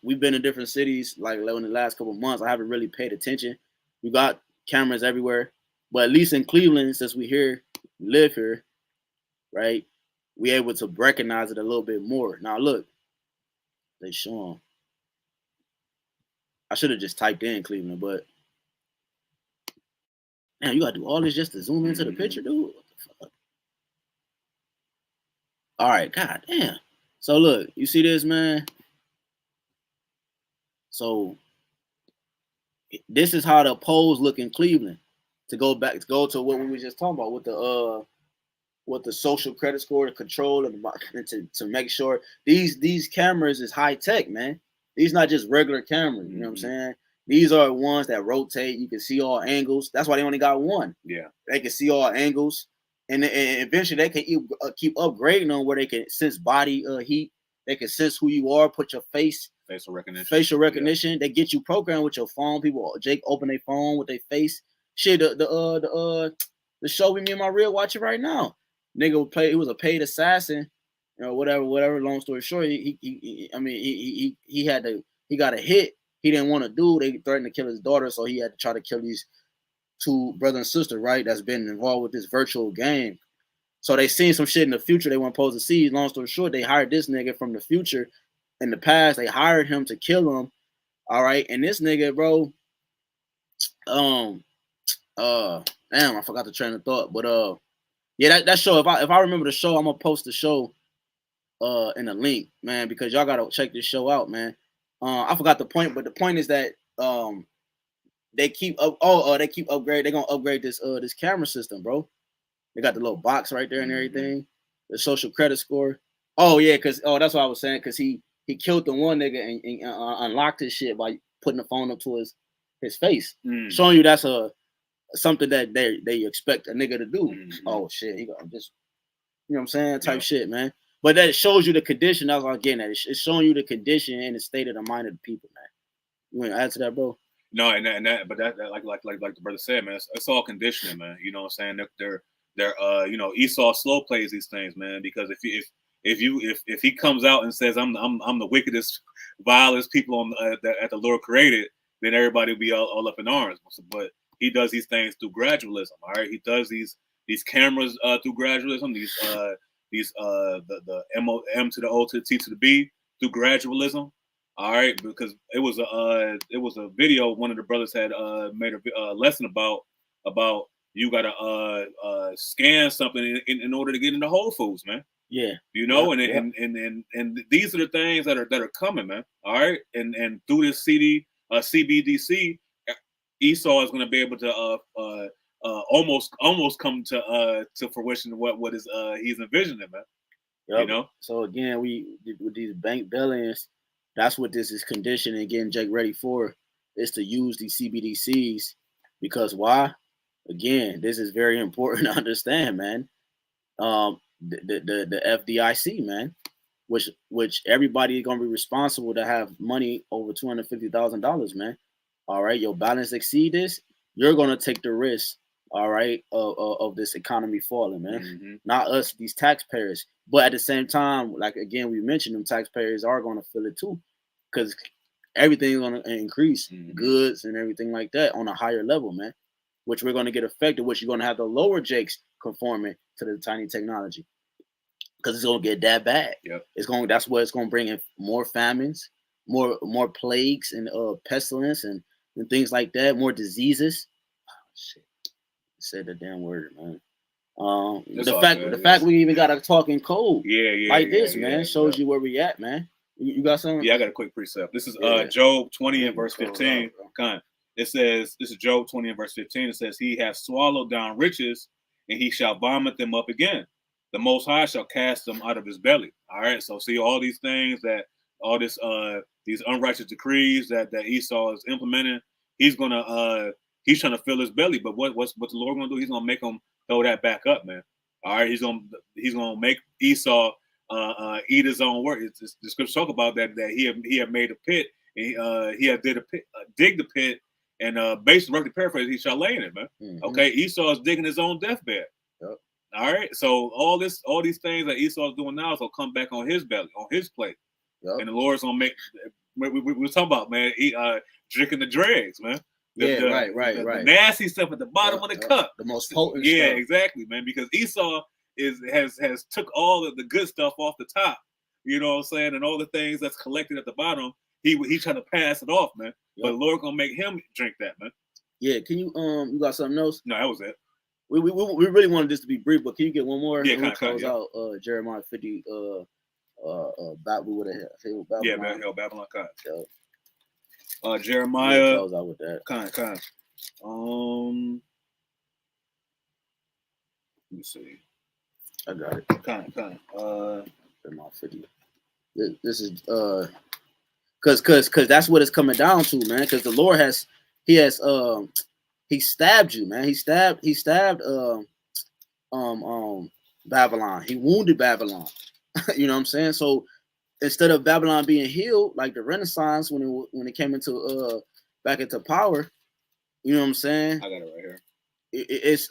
S1: we've been in different cities like in the last couple of months. I haven't really paid attention. We got cameras everywhere, but at least in Cleveland, since we live here, right, we able to recognize it a little bit more. Now look, they show them. I should have just typed in Cleveland, but man, you gotta do all this just to zoom into the picture, dude. What the fuck? All right, god damn. So look, you see this, man? So this is how the polls look in Cleveland. To go to what we were just talking about with the social credit score to control and to make sure these cameras is high tech, man. These not just regular cameras, you know what I'm saying? These are ones that rotate. You can see all angles. That's why they only got one.
S2: Yeah,
S1: they can see all angles, and eventually they can keep upgrading them where they can sense body heat. They can sense who you are, put your facial recognition. Yeah. They get you programmed with your phone. People, Jake, open their phone with their face. Shit, the show me and my real watching right now. Nigga he was a paid assassin, you know, whatever. Long story short, he got a hit. He didn't want to do. They threatened to kill his daughter, so he had to try to kill these two brother and sister, right? That's been involved with this virtual game. So they seen some shit in the future they weren't supposed to see. Long story short, they hired this nigga from the future. In the past, they hired him to kill him. All right, and this nigga, bro, damn, I forgot the train of thought, but yeah, that show. If I remember the show, I'm gonna post the show in a link, man, because y'all gotta check this show out, man. I forgot the point, but the point is that they keep upgrade. They're gonna upgrade this camera system, bro. They got the little box right there and everything. The social credit score. Oh yeah, that's what I was saying. Because he killed the one nigga and unlocked his shit by putting the phone up to his face, showing you that's something that they expect a nigga to do. Oh shit, he got just, you know what I'm saying, type shit, man. But that shows you the condition. That's what I'm getting at. It's showing you the condition and the state of the mind of the people, man. You want to add to that, bro?
S2: No, but that like the brother said, man, it's all conditioning, man. You know what I'm saying? They're you know, Esau slow plays these things, man, because if he comes out and says I'm the wickedest, vilest people on that the Lord created, then everybody will be all up in arms. But he does these things through gradualism. All right, he does these cameras through gradualism. The M to the O to the T to the B through gradualism. All right, because it was a video one of the brothers had made a lesson about you gotta scan something in order to get into Whole Foods, man.
S1: Yeah,
S2: you know, and these are the things that are coming, man. All right, and through this CBDC, Esau is going to be able to almost come to fruition what is he's envisioning, man. Yep. You know.
S1: So again, with these bank billions, that's what this is conditioning, getting Jake ready for, is to use these CBDCs. Because why? Again, this is very important to understand, man. The FDIC, man, which everybody is gonna be responsible to have money over $250,000, man. All right, your balance exceed this, you're gonna take the risk, all right, of this economy falling, man. Not us, these taxpayers. But at the same time, like again, we mentioned, them taxpayers are gonna feel it too, because everything is gonna increase, goods and everything like that on a higher level, man. Which we're gonna get affected, which you're gonna have the lower Jakes conforming to the tiny technology, because it's gonna get that bad.
S2: Yep.
S1: That's what it's gonna bring in more famines, more plagues and pestilence and things like that, more diseases. Oh, shit. I said the damn word, man. The fact we even got a talking code this, man, shows you where we at, man. You got something?
S2: Yeah, I got a quick precept. This is Job 20 and verse 15. It says, this is Job 20 and verse 15. It says, he has swallowed down riches, and he shall vomit them up again. The Most High shall cast them out of his belly. All right. So see all these things these unrighteous decrees that Esau is implementing. He's trying to fill his belly. But what's the Lord gonna do? He's gonna make him throw that back up, man. All right. He's gonna make Esau eat his own work. The scriptures talk about that he had made a pit, and he had dig the pit. And based roughly paraphrase, he shall lay in it, man. Okay, Esau is digging his own deathbed. Yep. All right, so all these things that Esau is doing now is gonna come back on his belly, on his plate. and the Lord's gonna make. We were talking about, man, drinking the dregs, man. The nasty stuff at the bottom of the cup,
S1: the most potent.
S2: Yeah,
S1: stuff.
S2: Exactly, man. Because Esau has took all of the good stuff off the top. You know what I'm saying, and all the things that's collected at the bottom, he trying to pass it off, man. But the Lord gonna make him drink that, man.
S1: Yeah, can you you got something else?
S2: No, that was it.
S1: We really wanted this to be brief, but can you get one more?
S2: Yeah, kind
S1: close out Jeremiah 50. Babylon with a Babylon.
S2: Yeah, man, Babylon. Jeremiah.
S1: Close out with that.
S2: Kind. Let me see.
S1: I got it.
S2: Kind.
S1: Jeremiah 50. This is because that's what it's coming down to, man. Because the Lord he stabbed you, man. He stabbed Babylon. He wounded Babylon. You know what I'm saying? So instead of Babylon being healed, like the Renaissance when it came into back into power, you know what I'm saying?
S2: I got it right here.
S1: It's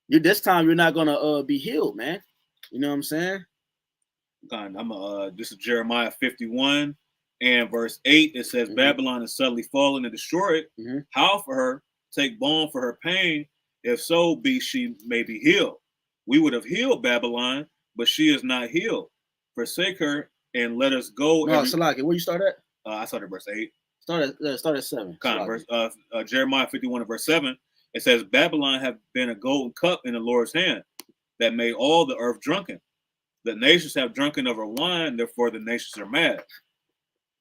S1: this time you're not gonna be healed, man. You know what I'm saying?
S2: This is Jeremiah 51 and verse 8. It says, Babylon is suddenly fallen and destroyed. How for her? Take balm for her pain. If so be she may be healed. We would have healed Babylon, but she is not healed. Forsake her and let us go.
S1: No, Salaki, where you start at?
S2: I started verse 8.
S1: Start at 7.
S2: Jeremiah 51 and verse 7. It says, Babylon have been a golden cup in the Lord's hand that made all the earth drunken. The nations have drunken of her wine, therefore the nations are mad.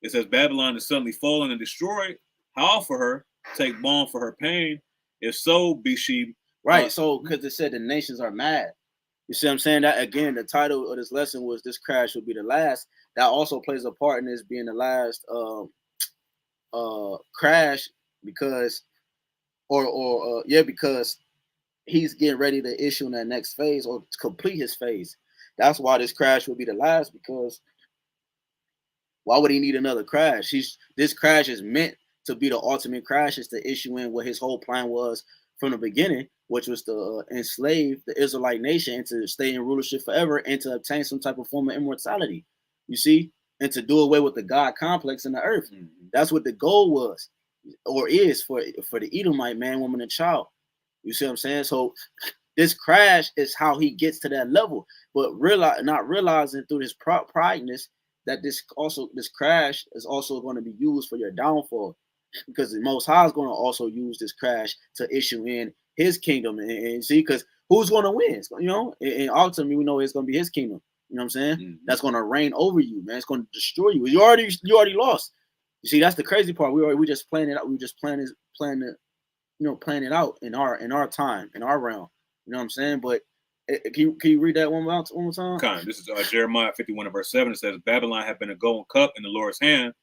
S2: It says, Babylon is suddenly fallen and destroyed. How for her? Take balm for her pain. If so, be she...
S1: Right, so because it said the nations are mad. You see what I'm saying? That again, the title of this lesson was "This Crash Will Be the Last." That also plays a part in this being the last crash because because he's getting ready to issue in that next phase or to complete his phase. That's why this crash will be the last, because why would he need another crash? This crash is meant to be the ultimate crash, is to issue in what his whole plan was from the beginning, which was to enslave the Israelite nation and to stay in rulership forever and to obtain some type of form of immortality, you see, and to do away with the God complex in the earth. That's what the goal was or is for the Edomite man, woman, and child. You see what I'm saying? So this crash is how he gets to that level, but not realizing through this prideness that this crash is also going to be used for your downfall, because the Most High is going to also use this crash to issue in his kingdom and see, because who's going to win? You know, and ultimately we know it's going to be his kingdom. You know what I'm saying? That's going to reign over you, man. It's going to destroy you. You already lost. You see, that's the crazy part. We just playing it out. We just playing it out in our time, in our realm. You know what I'm saying? But can you read that one more time?
S2: This is Jeremiah 51 and verse 7. It says, Babylon have been a golden cup in the Lord's hand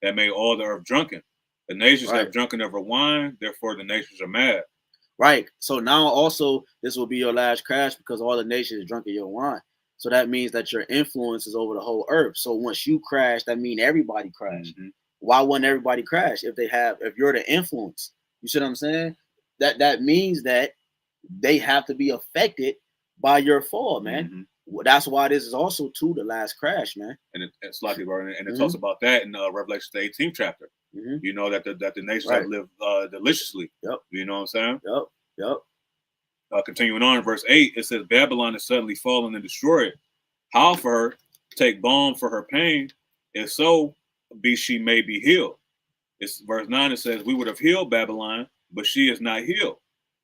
S2: that made all the earth drunken. The nations have drunken of her wine, therefore the nations are mad.
S1: Right. So now also this will be your last crash, because all the nations drunk of your wine. So that means that your influence is over the whole earth. So once you crash, that means everybody crashed. Why wouldn't everybody crash if you're the influence? You see what I'm saying? That means that they have to be affected by your fall, man. That's why this is also too the last crash, man.
S2: And it's like it talks about that in Revelation the 18th chapter. You know that the nations have lived deliciously. You know what I'm saying? Continuing on in verse 8, it says, Babylon is suddenly fallen and destroyed. How for her? Take balm for her pain. If so, be she may be healed. It's verse 9. It says, we would have healed Babylon, but she is not healed.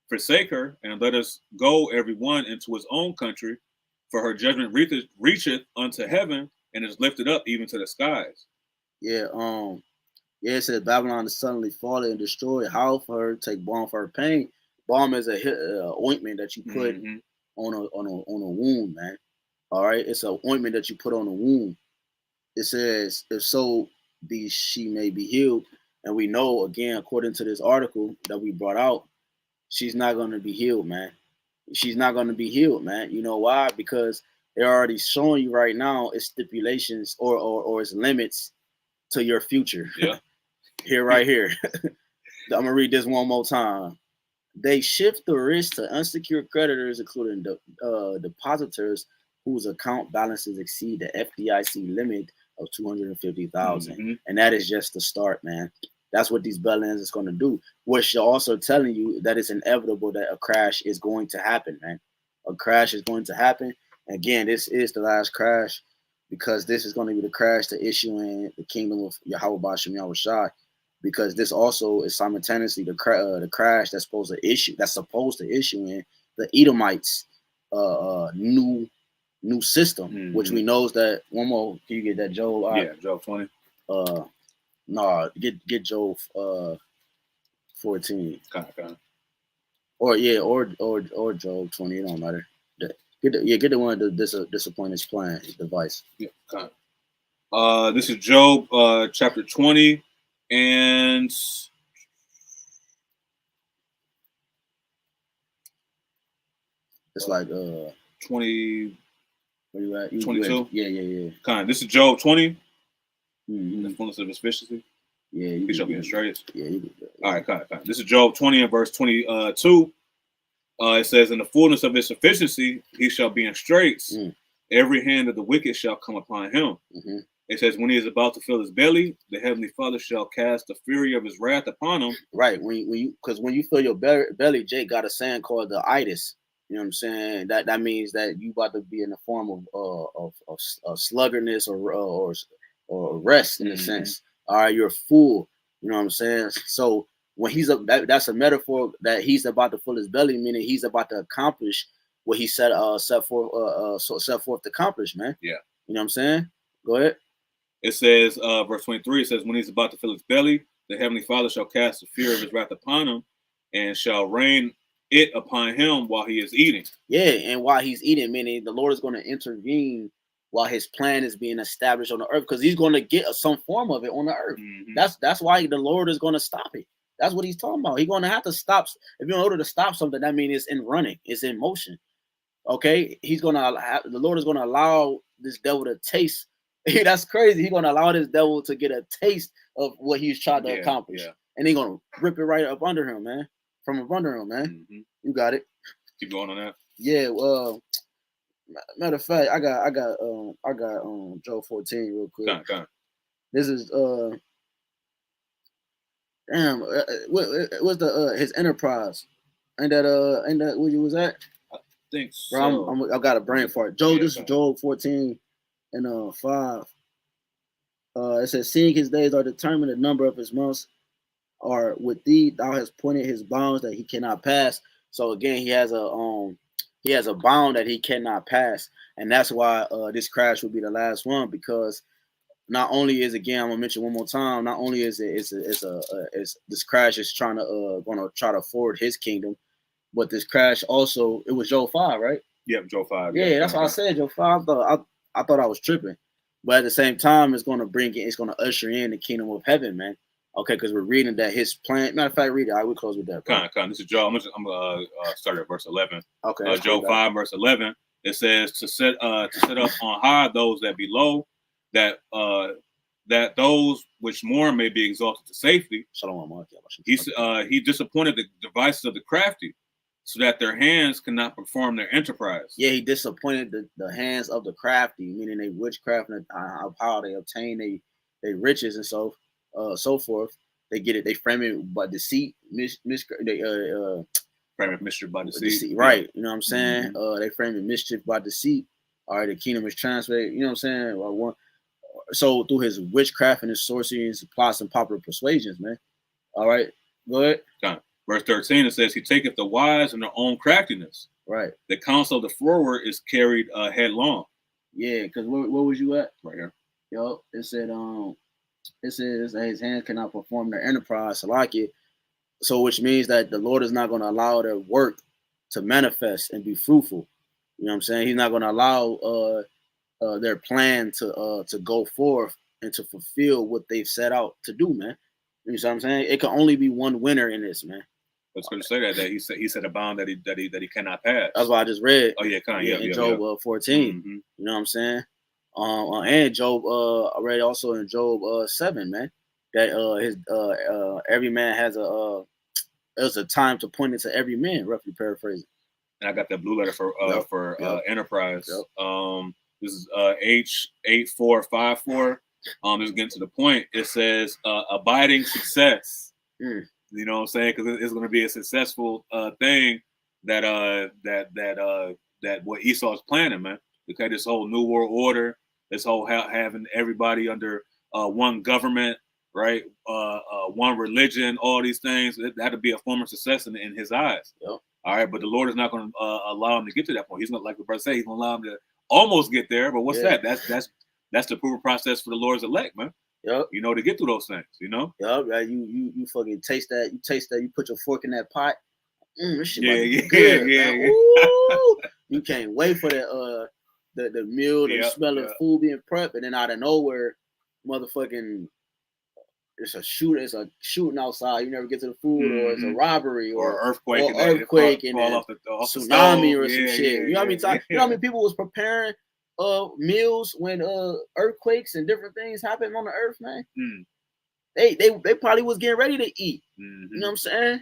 S2: Forsake her and let us go every one into his own country, for her judgment reacheth unto heaven and is lifted up even to the skies.
S1: It says Babylon is suddenly fallen and destroyed. How for her? Take balm for her pain. Balm is a ointment that you put on a wound, man. All right, it's an ointment that you put on a wound. It says, if so be she may be healed, and we know, again, according to this article that we brought out, she's not going to be healed, man. She's not going to be healed, man. You know why? Because they're already showing you right now its stipulations or its limits to your future. Right here. I'm going to read this one more time. They shift the risk to unsecured creditors, including depositors, whose account balances exceed the FDIC limit of 250,000.
S2: Mm-hmm.
S1: And that is just the start, man. That's what these bellends is going to do. Which you're also telling you that it's inevitable that a crash is going to happen, man. A crash is going to happen. Again, this is the last crash, because this is going to be the crash to issue in the kingdom of Yahawah BAHASHAM YAHAWASHI, because this also is simultaneously the crash that's supposed to issue in the Edomites new system, which we knows that. One more, can you get that Job?
S2: Yeah, Job 20.
S1: No, get Job 14.
S2: Kind of.
S1: Or Job 20. It don't matter. Get the one that disappointed plan device.
S2: Yeah, kind of. This is Job chapter 20, and
S1: it's like
S2: 20.
S1: Where you at?
S2: 22.
S1: Yeah.
S2: Kind of. This is Job 20.
S1: Mm-hmm.
S2: The fullness of his sufficiency.
S1: Yeah,
S2: he shall be in straits.
S1: Yeah.
S2: All right, kind of. This is Job 20 and verse 22. It says, "In the fullness of his sufficiency, he shall be in straits. Every hand of the wicked shall come upon him." It says, "When he is about to fill his belly, the heavenly Father shall cast the fury of his wrath upon him." Right.
S1: When you fill your belly, Jake got a saying called the itis. You know what I'm saying? That means that you about to be in the form of sluggardness or rest in a sense. All right, you're full. You know what I'm saying? So when that's a metaphor that he's about to fill his belly, meaning he's about to accomplish what he set forth to accomplish, man.
S2: Yeah.
S1: You know what I'm saying? Go ahead.
S2: It says, verse 23, it says, "When he's about to fill his belly, the heavenly Father shall cast the fear of his wrath upon him, and shall rain it upon him while he is eating."
S1: Yeah, and while he's eating, meaning the Lord is going to intervene while his plan is being established on the earth, because he's going to get some form of it on the earth. That's why the Lord is going to stop it. That's what he's talking about. He's going to have to stop. If you're in order to stop something, that means it's in running, it's in motion. Okay, the Lord is going to allow this devil to taste. That's crazy. He's going to allow this devil to get a taste of what he's trying to accomplish, and he's going to rip it right up under him, man. From up under him, man. You got it.
S2: Keep going on that.
S1: Yeah. Matter of fact, I got Job 14 real quick. This is what's the his enterprise? Ain't that where you was at?
S2: I think so.
S1: Bro, I got a brain fart. This is Job 14 and 5. It says, "Seeing his days are determined, the number of his months are with thee. Thou hast pointed his bounds that he cannot pass." So again, he has a bound that he cannot pass, and that's why this crash will be the last one, because not only is, again, I'm gonna mention one more time, not only is this crash is gonna try to forward his kingdom, but this crash also, it was Job 5, right?
S2: Yeah, Job 5.
S1: Yeah, that's what I said, Job 5. I thought I was tripping, but at the same time, it's gonna usher in the kingdom of heaven, man. Okay, because we're reading that his plan. Matter of fact, read it. I will close with that.
S2: Kind. This is Job. I'm gonna start at verse 11.
S1: Okay.
S2: Job 5 verse 11. It says, to set up on high those that be low, that those which mourn may be exalted to safety. He disappointed the devices of the crafty, so that their hands cannot perform their enterprise.
S1: Yeah, he disappointed the hands of the crafty, meaning they witchcraft and how they obtain they riches and so forth. They get it. They frame it by deceit.
S2: Frame it mischief by deceit.
S1: Right. You know what I'm saying? They frame it mischief by deceit. All right. The kingdom is transferred. You know what I'm saying? So through his witchcraft and his sorcery and his plots and popular persuasions, man. All right. Go ahead.
S2: Verse 13, it says, "He taketh the wise in their own craftiness."
S1: Right.
S2: "The counsel of the froward is carried headlong."
S1: Yeah, because where was you at?
S2: Right here.
S1: Yo, it said it says that his hands cannot perform their enterprise, so which means that the Lord is not going to allow their work to manifest and be fruitful. You know what I'm saying? He's not going to allow their plan to go forth and to fulfill what they've set out to do, man. You know what I'm saying? It can only be one winner in this, man.
S2: I was going to say that he set a bound that he cannot pass.
S1: That's what I just read.
S2: Oh yeah,
S1: in Job 14. You know what I'm saying? And Job, I read also in Job 7, man, that every man has there's a time to point it to every man, roughly paraphrasing.
S2: and I got that blue letter for Enterprise. This is H8454. Just getting to the point. It says abiding success. You know what I'm saying? Because it's going to be a successful thing that what Esau's planning, man. Okay, this whole new world order, this whole having everybody under one government, right? One religion, all these things. That'll be a form of success in his eyes. All right, but the Lord is not going to allow him to get to that point. He's not, like the brother said, he's going to allow him to almost get there. But what's that? That's the proven process for the Lord's elect, man. You know, to get through those things, you know?
S1: You fucking taste that. You taste that. You put your fork in that pot. This shit
S2: good,
S1: You can't wait for the meal, the smell of food being prepped, and then out of nowhere, motherfucking, it's a shooting outside. You never get to the food, or it's a robbery, or
S2: earthquake,
S1: and
S2: fall off the
S1: tsunami or some shit. You know what I mean?
S2: You
S1: know how many people was preparing meals when earthquakes and different things happen on the earth, man. They probably was getting ready to eat. You know what I'm saying?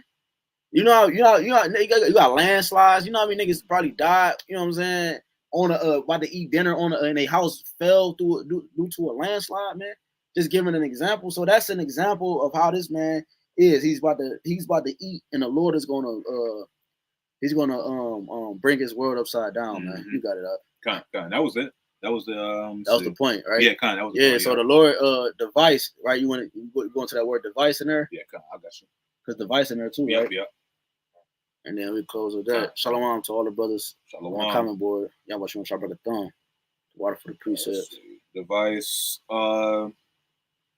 S1: You got landslides. You know how many niggas probably died, you know what I'm saying, on about to eat dinner and their house fell due to a landslide, man. Just giving an example. So that's an example of how this man is. He's about to eat, and the Lord is gonna bring his world upside down, man. You got it up.
S2: Kind. That was it. That was the
S1: point, right?
S2: Yeah, kind. That was
S1: the point, so the Lord device, right? You want to go into that word device in there?
S2: Yeah, kind. I got you.
S1: Because device in there too, right?
S2: Yeah.
S1: And then we close with that. Shalom to all the brothers on the comment board. Yahawashim Shabbat Thumb. Water for the precepts.
S2: Device.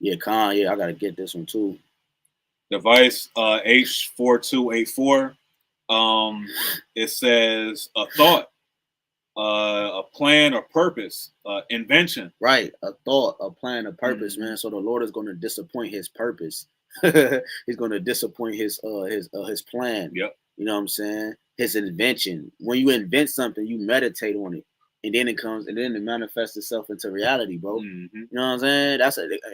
S1: Yeah, Khan. Yeah, I gotta get this one too.
S2: Device H4284. It says a thought, a plan or purpose, invention.
S1: Right, a thought, a plan, a purpose, man. So the Lord is going to disappoint his purpose. He's going to disappoint his plan.
S2: Yep.
S1: You know what I'm saying? His invention. When you invent something, you meditate on it, and then it manifests itself into reality, bro. You know what I'm saying?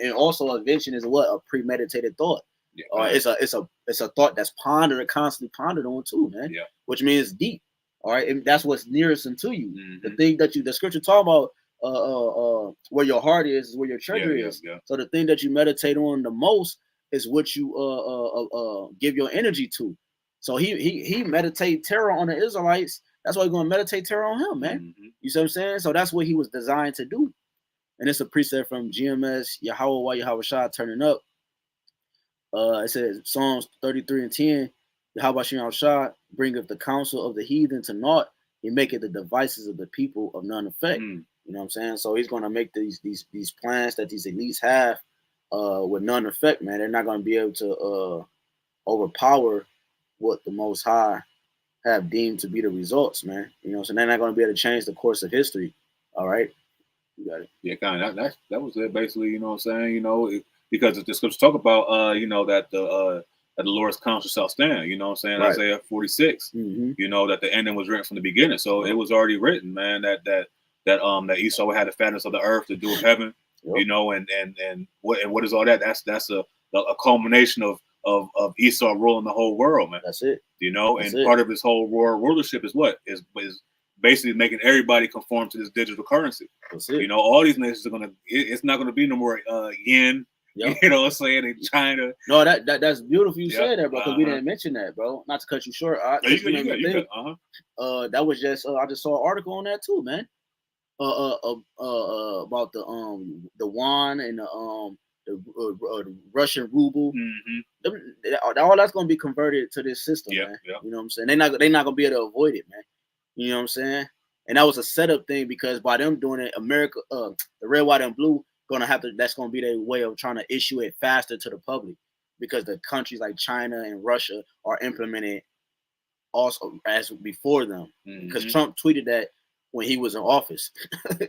S1: And also invention is what? A premeditated thought. It's a thought that's constantly pondered on too, man. Which means deep. All right, and that's what's nearest unto you. The thing that the scripture talk about, where your heart is where your treasure is. So the thing that you meditate on the most is what you give your energy to. So he meditate terror on the Israelites. That's why he's gonna meditate terror on him, man. You see what I'm saying? So that's what he was designed to do. And it's a precept from GMS YAHAWAH YAHAWASHI turning up. It says Psalms 33:10. YAHAWASHI bringeth the counsel of the heathen to naught. He maketh the devices of the people of none effect. You know what I'm saying? So he's gonna make these plans that these elites have with none effect, man. They're not gonna be able to overpower what the Most High have deemed to be the results, man. You know, so they're not gonna be able to change the course of history. All right, you got it.
S2: Yeah, kind of. That was it, basically. You know what I'm saying? You know, because the scriptures talk about you know, that the Lord's counsel shall stand. You know what I'm saying? Isaiah 46. You know that the ending was written from the beginning, so it was already written, man. That Esau had the fatness of the earth, the dew of heaven. You know, and what is all that? That's a culmination of Esau ruling the whole world, man.
S1: That's it.
S2: You know, and part of his whole world rulership is what is basically making everybody conform to this digital currency.
S1: That's it.
S2: You know, all these nations are it's not gonna be no more yen. You know what I'm saying? In China.
S1: No, that's beautiful you said that, bro, because we didn't mention that, bro. Not to cut you short. That was just I just saw an article on that too, man. About the yuan and the Russian ruble. All that's gonna be converted to this system, man. You know what I'm saying? They're not gonna be able to avoid it, man. You know what I'm saying? And that was a setup thing, because by them doing it, America, the red, white, and blue that's gonna be their way of trying to issue it faster to the public, because the countries like China and Russia are implementing also as before them. Because Trump tweeted that when he was in office.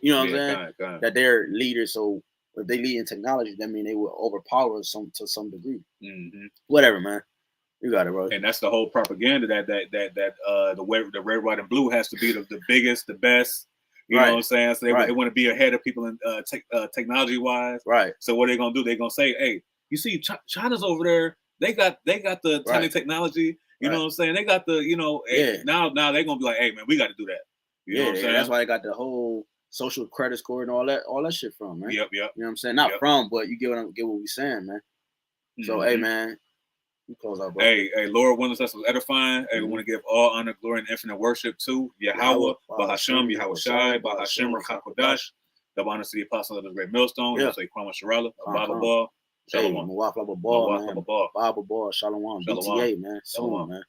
S1: You know what I'm saying? That they're leaders, so if they lead in technology, that means they will overpower to some degree. Whatever, man. You got it, bro.
S2: And that's the whole propaganda that the red, white, and blue has to be the biggest, the best. You know what I'm saying? So they want to be ahead of people in technology wise.
S1: Right.
S2: So what they're gonna do? They're gonna say, "Hey, you see, China's over there. They got the tiny technology, You know what I'm saying? They got the, hey, now they're gonna be like, hey man, we got to do that. You know what I'm saying?
S1: That's why they got the whole social credit score and all that shit from, man.
S2: Yep.
S1: You know what I'm saying? Not from, but you get what we saying, man. So hey, man, you close out, bro.
S2: Hey, Lord, one of us was edifying. Hey, we want to give all honor, glory, and infinite worship to Yahawah, BAHASHAM, YAHAWASHI, BAHASHAM, HAQADASH. Double honor to the apostle of the great millstone. Yeah. Say Kwama Sharala, Bible Ball. Shalom.
S1: Hey, Mawaf Laba Ball, man. Bible Ball, Shalom. BTA, man. Soon, man.